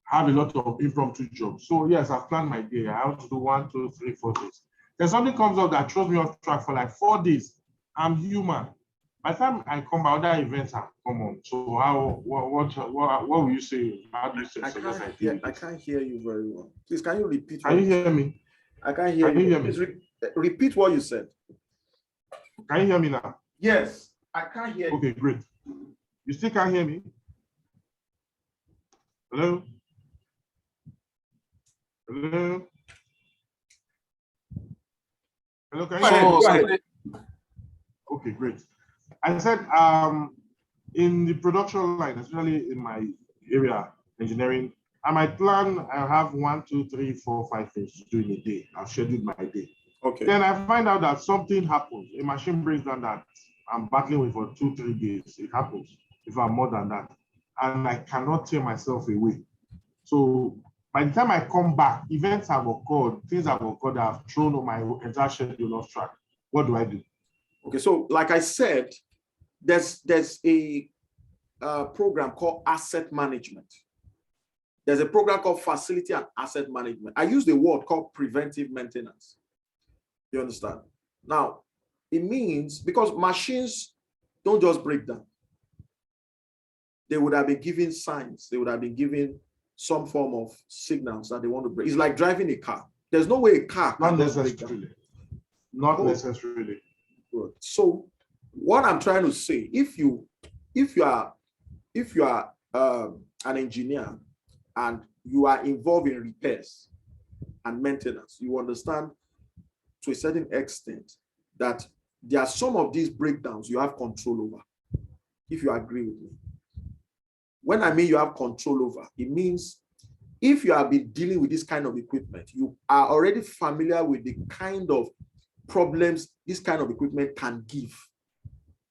have a lot of impromptu jobs. So yes, I've planned my day. I have to do 1, 2, 3, 4 days. Then something comes up that throws me off track for like 4 days. I'm human. By the time I come by, other events have come on. So what will you say? How do you say? I can't hear you very well. Please, can you repeat? Can you hear me? I can't hear you. Please repeat what you said. Can you hear me now? Yes, I can't hear you. Okay, great. You still can't hear me? Hello? Hello? Hello, can you hear me? Okay, great. I said, in the production line, especially in my area, engineering, I might plan, I have 1, 2, 3, 4, 5 things to do in a day. I've scheduled my day. Okay. Then I find out that something happens. A machine breaks down that I'm battling with for 2, 3 days. It happens if I'm more than that. And I cannot tear myself away. So by the time I come back, events have occurred, things have occurred that have thrown my entire schedule off track. What do I do? Okay, so like I said, there's a program called asset management. There's a program called facility and asset management. I use the word called preventive maintenance. You understand? Now, it means because machines don't just break down. They would have been given signs. They would have been given some form of signals that they want to break. It's like driving a car. There's no way a car Not can just break down. necessarily. Not necessarily. Good. So what I'm trying to say, if you are an engineer and you are involved in repairs and maintenance, you understand to a certain extent that there are some of these breakdowns you have control over. If you agree with me. When I mean you have control over, it means if you have been dealing with this kind of equipment, you are already familiar with the kind of problems this kind of equipment can give.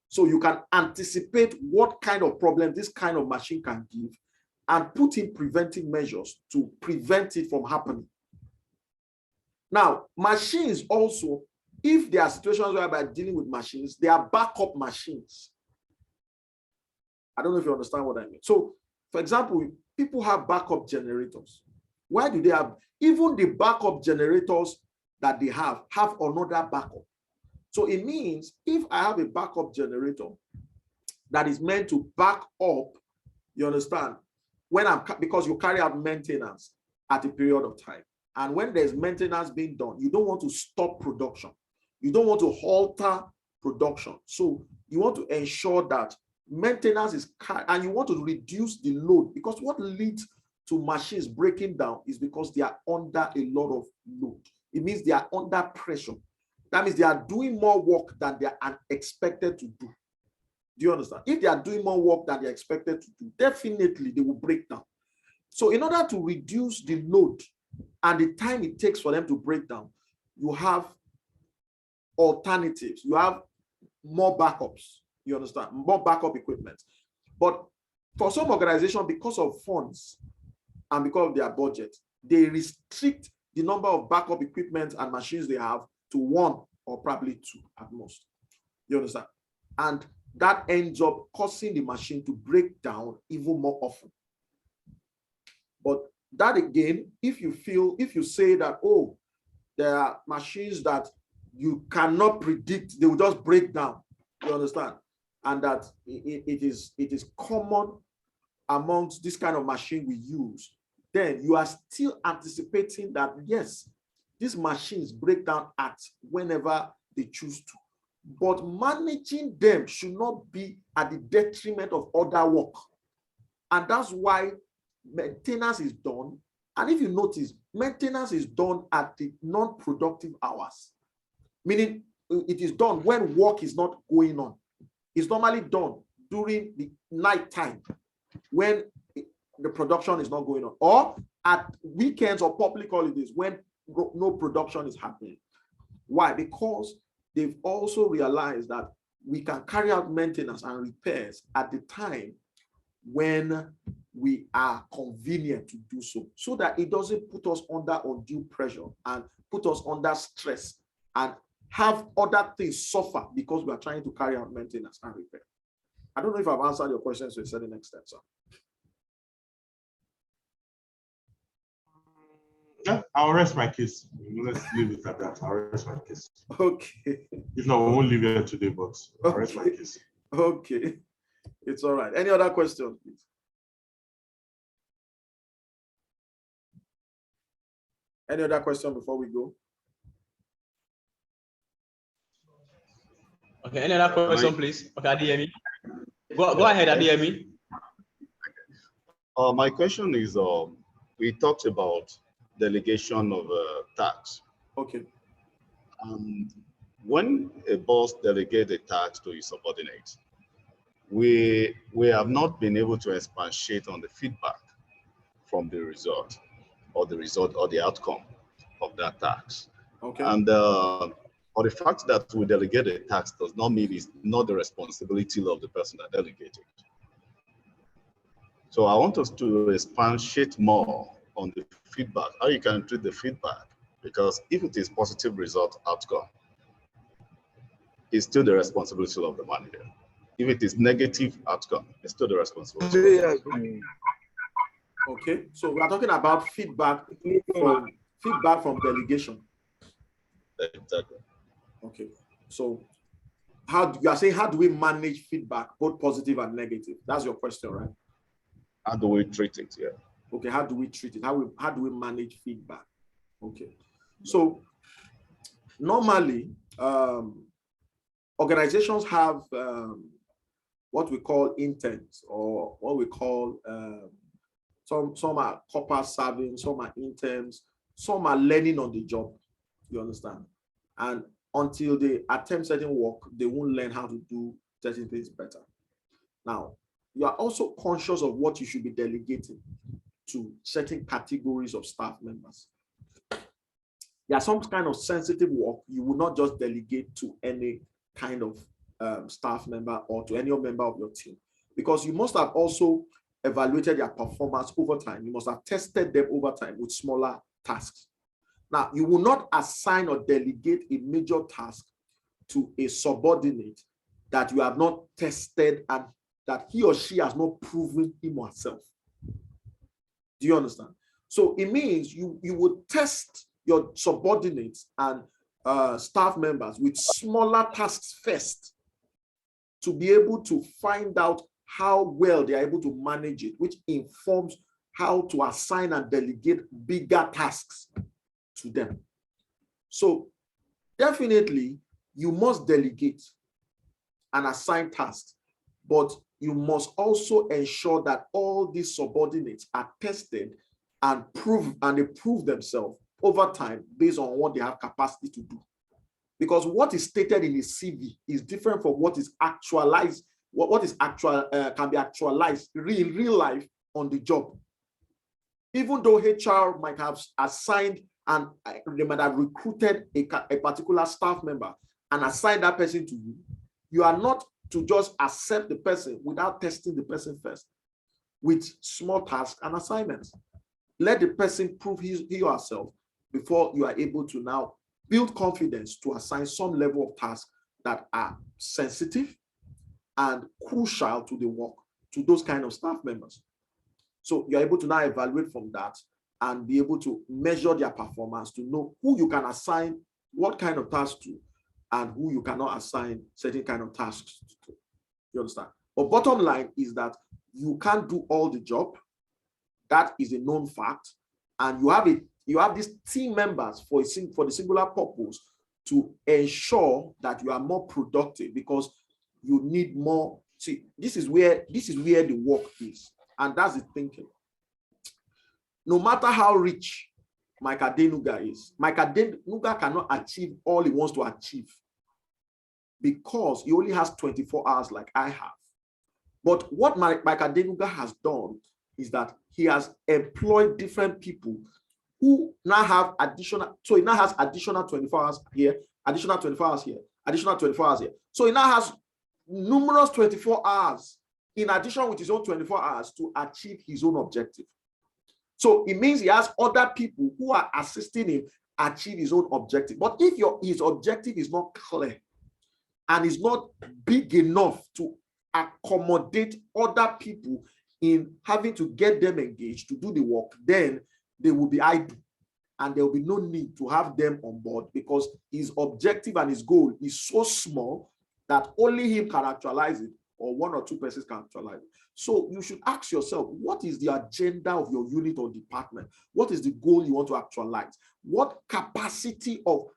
So you can anticipate what kind of problem this kind of machine can give and put in preventive measures to prevent it from happening. Now, machines also, if there are situations whereby dealing with machines, they are backup machines. I don't know if you understand what I mean. So, for example, people have backup generators. Why do they have? Even the backup generators that they have another backup. So it means if I have a backup generator that is meant to back up, you understand, because you carry out maintenance at a period of time. And when there's maintenance being done, you don't want to stop production. You don't want to alter production. So you want to ensure that maintenance is, and you want to reduce the load, because what leads to machines breaking down is because they are under a lot of load. It means they are under pressure. That means they are doing more work than they are expected to do. Do you understand? If they are doing more work than they're expected to do, definitely they will break down. So in order to reduce the load and the time it takes for them to break down, you have alternatives. You have more backups. You understand? More backup equipment. But for some organizations, because of funds and because of their budget, they restrict the number of backup equipment and machines they have to 1 or probably 2 at most. You understand? And that ends up causing the machine to break down even more often. But that again, if you say that, oh, there are machines that you cannot predict, they will just break down, you understand? And that it is common amongst this kind of machine we use, then you are still anticipating that, yes, these machines break down at whenever they choose to. But managing them should not be at the detriment of other work. And that's why maintenance is done. And if you notice, maintenance is done at the non-productive hours, meaning it is done when work is not going on. It's normally done during the night time when the production is not going on, or at weekends or public holidays when no production is happening. Why? Because they've also realized that we can carry out maintenance and repairs at the time when we are convenient to do so, so that it doesn't put us under undue pressure and put us under stress and have other things suffer because we are trying to carry out maintenance and repair. I don't know if I've answered your questions to a certain extent, sir. Yeah, I'll rest my case. Let's leave it at that. I'll rest my case. Okay. If not, we won't leave it today, but I'll rest my case. Okay. It's all right. Any other questions, please? Any other question before we go? Okay, any other question, please? Okay, Adeyemi. Go ahead, Adeyemi. My question is, we talked about delegation of tax. Okay. When a boss delegates a task to his subordinate, we have not been able to expatiate on the feedback from the result or the outcome of that task. Okay. And or the fact that we delegate a task does not mean it's not the responsibility of the person that delegated. So I want us to expatiate more on the feedback, how you can treat the feedback, because if it is positive result outcome, it's still the responsibility of the manager. If it is negative outcome, it's still the responsibility. Okay, so we are talking about feedback from delegation. Exactly. Okay, so you are saying, how do we manage feedback, both positive and negative? That's your question, right? How do we treat it? Yeah. Okay, how do we treat it? How do we manage feedback? Okay, so normally organizations have what we call interns, or what we call some are corporate serving, some are interns, some are learning on the job. You understand? And until they attempt certain work, they won't learn how to do certain things better. Now, you are also conscious of what you should be delegating to certain categories of staff members. There are some kind of sensitive work you will not just delegate to any kind of staff member or to any member of your team, because you must have also evaluated their performance over time. You must have tested them over time with smaller tasks. Now, you will not assign or delegate a major task to a subordinate that you have not tested and that he or she has not proven him or herself. Do you understand? So it means you would test your subordinates and staff members with smaller tasks first to be able to find out how well they are able to manage it, which informs how to assign and delegate bigger tasks to them. So definitely you must delegate and assign tasks, but you must also ensure that all these subordinates are tested and they prove themselves over time based on what they have capacity to do. Because what is stated in his CV is different from what is actualized, what is actual can be actualized in real life on the job. Even though HR might have assigned and they might have recruited a particular staff member and assigned that person to you, you are not to just accept the person without testing the person first with small tasks and assignments. Let the person prove he or herself before you are able to now build confidence to assign some level of tasks that are sensitive and crucial to the work, to those kind of staff members. So you're able to now evaluate from that and be able to measure their performance to know who you can assign what kind of task to and who you cannot assign certain kind of tasks to. You understand? But bottom line is that you can't do all the job. That is a known fact. And you have these team members for the singular purpose to ensure that you are more productive, because you need more. See, this is where the work is. And that's the thinking. No matter how rich Mike Adenuga is, Mike Adenuga cannot achieve all he wants to achieve because he only has 24 hours like I have. But what Mike Adenuga has done is that he has employed different people who now have additional, so he now has additional 24 hours here, additional 24 hours here, additional 24 hours here. So he now has numerous 24 hours in addition with his own 24 hours to achieve his own objective. So it means he has other people who are assisting him achieve his own objective. But if his objective is not clear and is not big enough to accommodate other people in having to get them engaged to do the work, then they will be idle and there will be no need to have them on board, because his objective and his goal is so small that only him can actualize it, or one or two persons can actualize it. So you should ask yourself, what is the agenda of your unit or department? What is the goal you want to actualize? What capacity of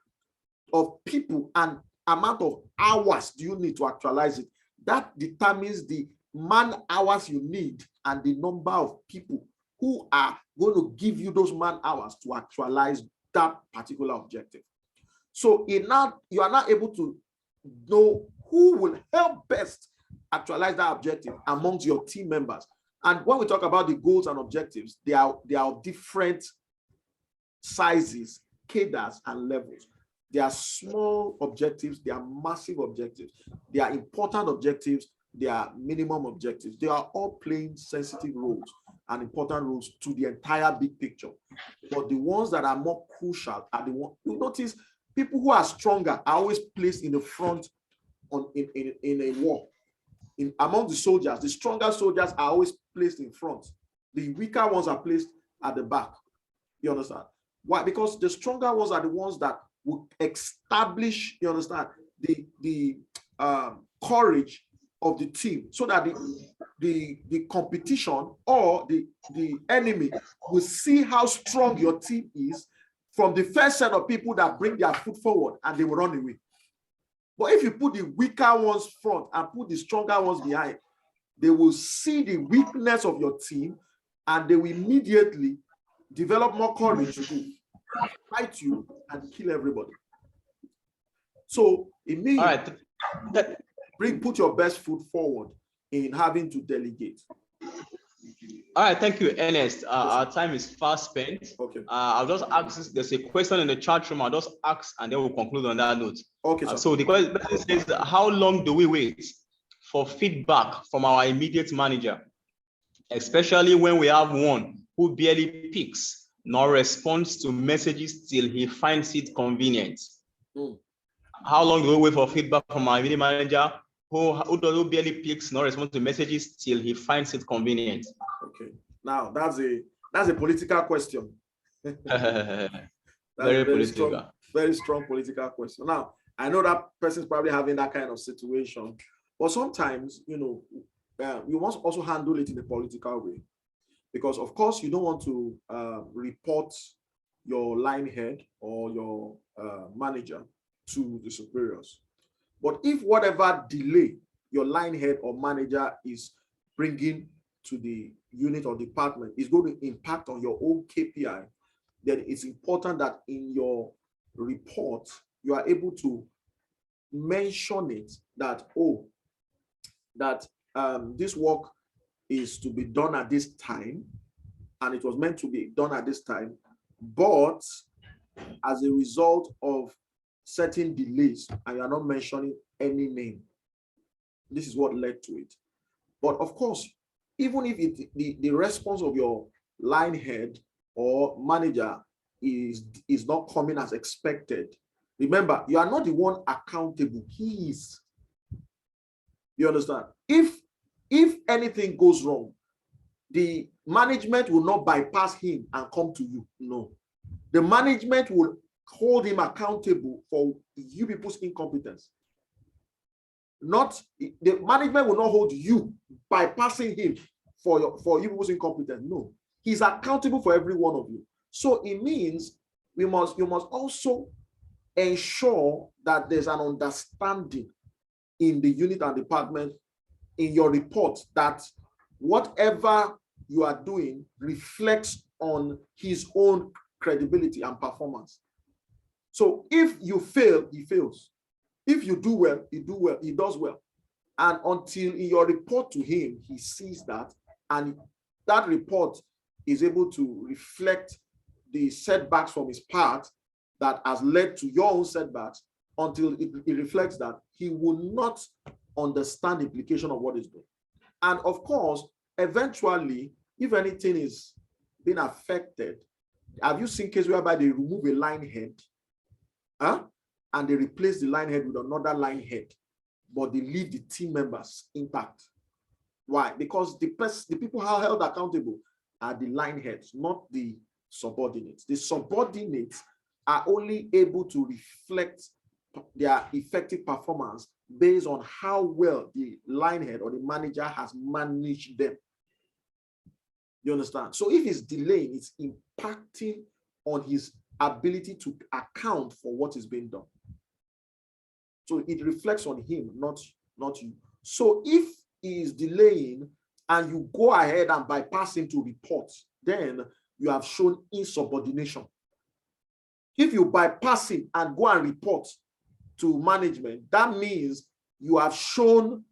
people and amount of hours do you need to actualize it? That determines the man hours you need and the number of people who are going to give you those man hours to actualize that particular objective. So you are not able to know who will help best actualize that objective amongst your team members. And when we talk about the goals and objectives, they are different sizes, cadres, and levels. There are small objectives, there are massive objectives, there are important objectives, there are minimum objectives. They are all playing sensitive roles and important roles to the entire big picture. But the ones that are more crucial are the ones, you notice people who are stronger are always placed in the front in a war. Among the soldiers, the stronger soldiers are always placed in front. The weaker ones are placed at the back. You understand? Why? Because the stronger ones are the ones that will establish, you understand, the courage of the team, so that the competition or the enemy will see how strong your team is from the first set of people that bring their foot forward, and they will run away. But if you put the weaker ones front and put the stronger ones behind, they will see the weakness of your team and they will immediately develop more courage to fight you and kill everybody. So it means put your best foot forward in having to delegate. All right, thank you, Ernest. Our time is fast spent. Okay. I'll just ask, there's a question in the chat room. I'll just ask and then we'll conclude on that note. Okay. So the question says, how long do we wait for feedback from our immediate manager, especially when we have one who barely picks nor responds to messages till he finds it convenient? How long do we wait for feedback from our immediate manager who barely picks nor responds to messages till he finds it convenient? Okay. Now that's a political question. Very political. Very strong political question. Now, I know that person's probably having that kind of situation, but sometimes, you must also handle it in a political way, because of course you don't want to report your line head or your manager to the superiors. But if whatever delay your line head or manager is bringing to the unit or department is going to impact on your own KPI, then it's important that in your report, you are able to mention it that, this work is to be done at this time, and it was meant to be done at this time, but as a result of certain delays, and you are not mentioning any name, this is what led to it. But of course, even if the response of your line head or manager is not coming as expected, remember, you are not the one accountable. He is. You understand? If anything goes wrong, the management will not bypass him and come to you. No. The management will hold him accountable for you people's incompetence. Not the management will not hold you bypassing him for you people's incompetence. No, he's accountable for every one of you. So it means you must also ensure that there's an understanding in the unit and department in your report that whatever you are doing reflects on his own credibility and performance. So if you fail, he fails. If you do well, he does well. And until in your report to him, he sees that, and that report is able to reflect the setbacks from his part that has led to your own setbacks, until it reflects that, he will not understand the implication of what he's doing. And of course, eventually, if anything is being affected, have you seen cases whereby they remove a line head? And they replace the line head with another line head, but they leave the team members intact. Why? Because the people who are held accountable are the line heads, not the subordinates. The subordinates are only able to reflect their effective performance based on how well the line head or the manager has managed them. You understand? So if it's delaying, it's impacting on his ability to account for what is being done. So it reflects on him, not you. So if he is delaying and you go ahead and bypass him to report, then you have shown insubordination. If you bypass him and go and report to management, that means you have shown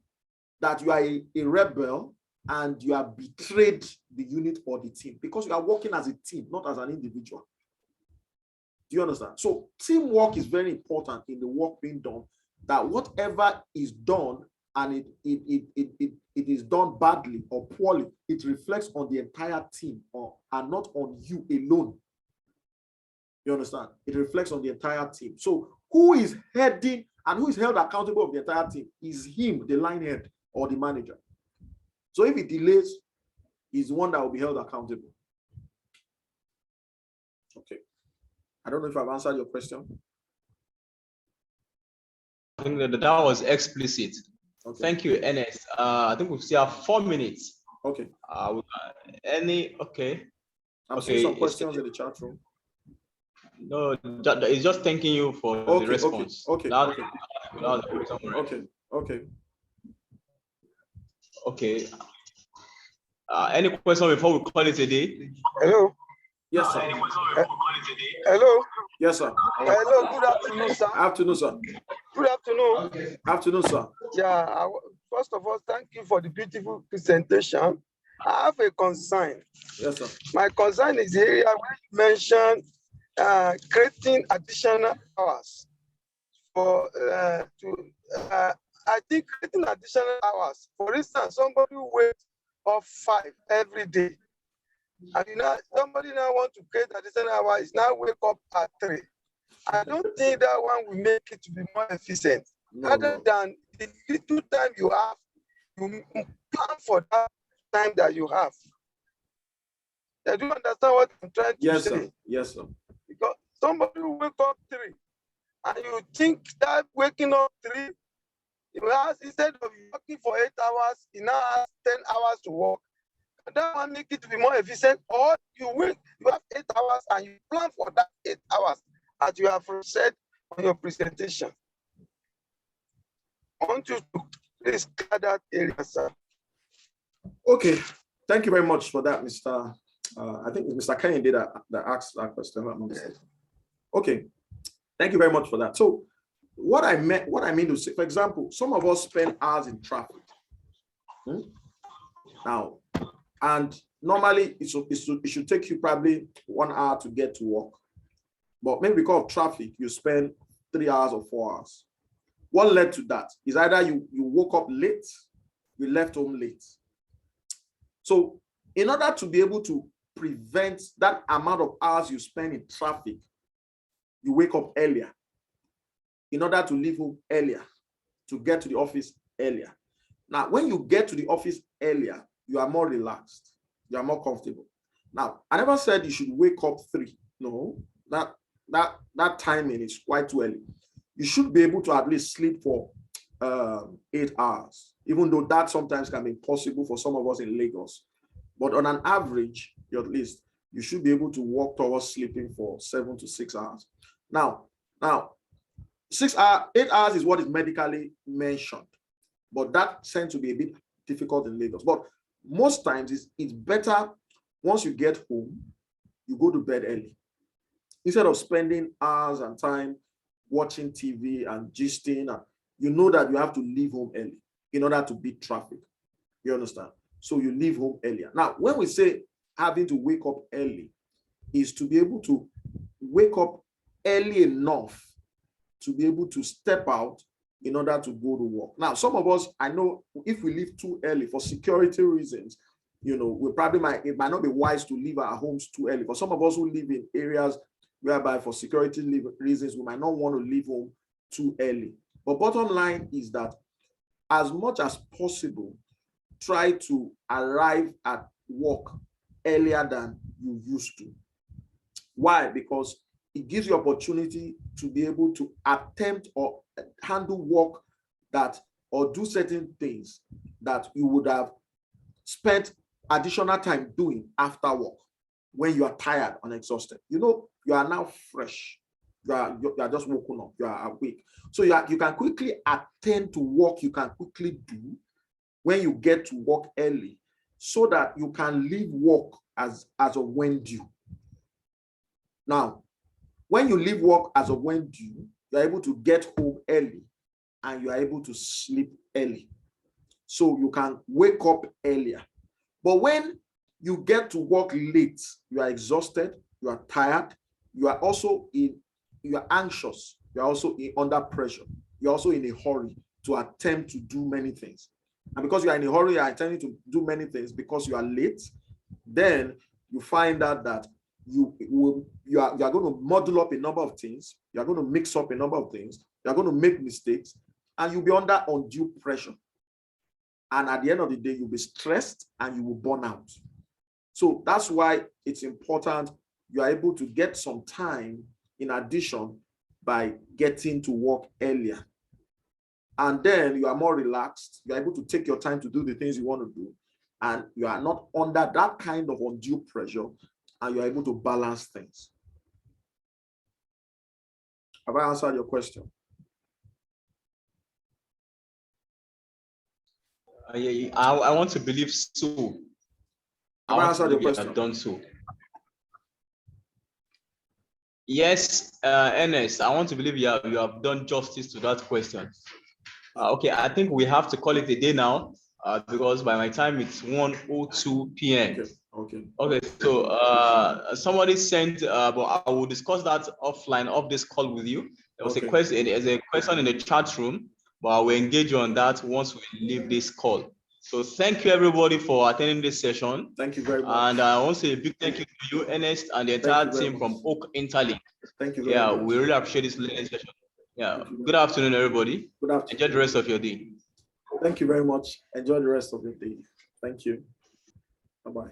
that you are a rebel and you have betrayed the unit or the team, because you are working as a team, not as an individual. Do you understand? So teamwork is very important in the work being done, that whatever is done and it is done badly or poorly, it reflects on the entire team and not on you alone. You understand? It reflects on the entire team. So who is heading and who is held accountable of the entire team is him, the line head or the manager. So if it delays, he's the one that will be held accountable. Okay. I don't know if I've answered your question. I think that was explicit. Okay. Thank you, Ernest. I think we still have 4 minutes. Okay. Okay. I've seen some questions in the chat room. No, it's just thanking you for the response. Okay. Any question before we call it a day? Hello. Yes, sir. Hello. Yes, sir. Hello. Good afternoon, sir. Afternoon, sir. Good afternoon. Afternoon, sir. Yeah. First of all, thank you for the beautiful presentation. I have a concern. Yes, sir. My concern is the area where you mentioned creating additional hours for I think creating additional hours. For instance, somebody who wakes up 5 every day, and somebody now want to create additional hours, now wake up at 3. I don't think that one will make it to be more efficient. Other than the little time you have, you plan for that time that you have. Do you understand what I'm trying to say? Sir. Yes, sir. Because somebody will wake up 3, and you think that waking up 3, instead of working for 8 hours, he now has 10 hours to work. And that one make it to be more efficient. Or you have 8 hours and you plan for that 8 hours, as you have said on your presentation. I want you to please clear that area, sir. Okay. Thank you very much for that, Mr. I think it's Mr. Kennedy that asked that question. Okay. Thank you very much for that. So what I mean to say, for example, some of us spend hours in traffic. Now, and normally it should take you probably 1 hour to get to work. But maybe because of traffic, you spend 3 hours or 4 hours. What led to that is either you woke up late, you left home late. So in order to be able to prevent that amount of hours you spend in traffic, you wake up earlier in order to leave home earlier, to get to the office earlier. Now, when you get to the office earlier, you are more relaxed. You are more comfortable. Now, I never said you should wake up 3. No, that timing is quite too early. You should be able to at least sleep for 8 hours, even though that sometimes can be impossible for some of us in Lagos. But on an average, at least, you should be able to walk towards sleeping for 7 to 6 hours. Now, 8 hours is what is medically mentioned, but that tends to be a bit difficult in Lagos. But most times it's better once you get home, you go to bed early. Instead of spending hours and time watching TV and gisting, you know that you have to leave home early in order to beat traffic. You understand? So you leave home earlier. Now, when we say having to wake up early, is to be able to wake up early enough to be able to step out in order to go to work. Now, some of us, I know if we leave too early for security reasons, you know, it might not be wise to leave our homes too early. For some of us who live in areas whereby for security reasons, we might not want to leave home too early. But bottom line is that as much as possible, try to arrive at work earlier than you used to. Why? Because it gives you opportunity to be able to attempt or handle work or do certain things that you would have spent additional time doing after work when you are tired and exhausted. You know, you are now fresh. You are just woken up. You are awake. So you can quickly attend to work you can quickly do when you get to work early, so that you can leave work as of when due. Now, when you leave work as of when due, you're able to get home early and you are able to sleep early. So you can wake up earlier. But when you get to work late, you are exhausted, you are tired, you are anxious, you're also under pressure, you're also in a hurry to attempt to do many things. And because you are in a hurry, you are attempting to do many things because you are late, then you find out that you are going to muddle up a number of things, you are going to mix up a number of things, you are going to make mistakes, and you'll be under undue pressure. And at the end of the day, you'll be stressed and you will burn out. So that's why it's important you are able to get some time in addition by getting to work earlier. And then you are more relaxed. You're able to take your time to do the things you want to do. And you are not under that kind of undue pressure, and you're able to balance things. Have I answered your question? I want to believe so. Have I answered your question? I've done so. Yes, Ernest, I want to believe you have done justice to that question. Okay, I think we have to call it a day now because by my time it's 1:02 p.m. Okay, so somebody sent, but I will discuss that offline of this call with you. There was a question. There's a question in the chat room, but I will engage you on that once we leave this call. So thank you everybody for attending this session. Thank you very much. And I want to say a big thank you to you, Ernest, and the entire team from Oak Interlink. Thank you very much. We really appreciate this learning session. Yeah. Good afternoon, everybody. Good afternoon. Enjoy the rest of your day. Thank you very much. Enjoy the rest of your day. Thank you. Bye-bye.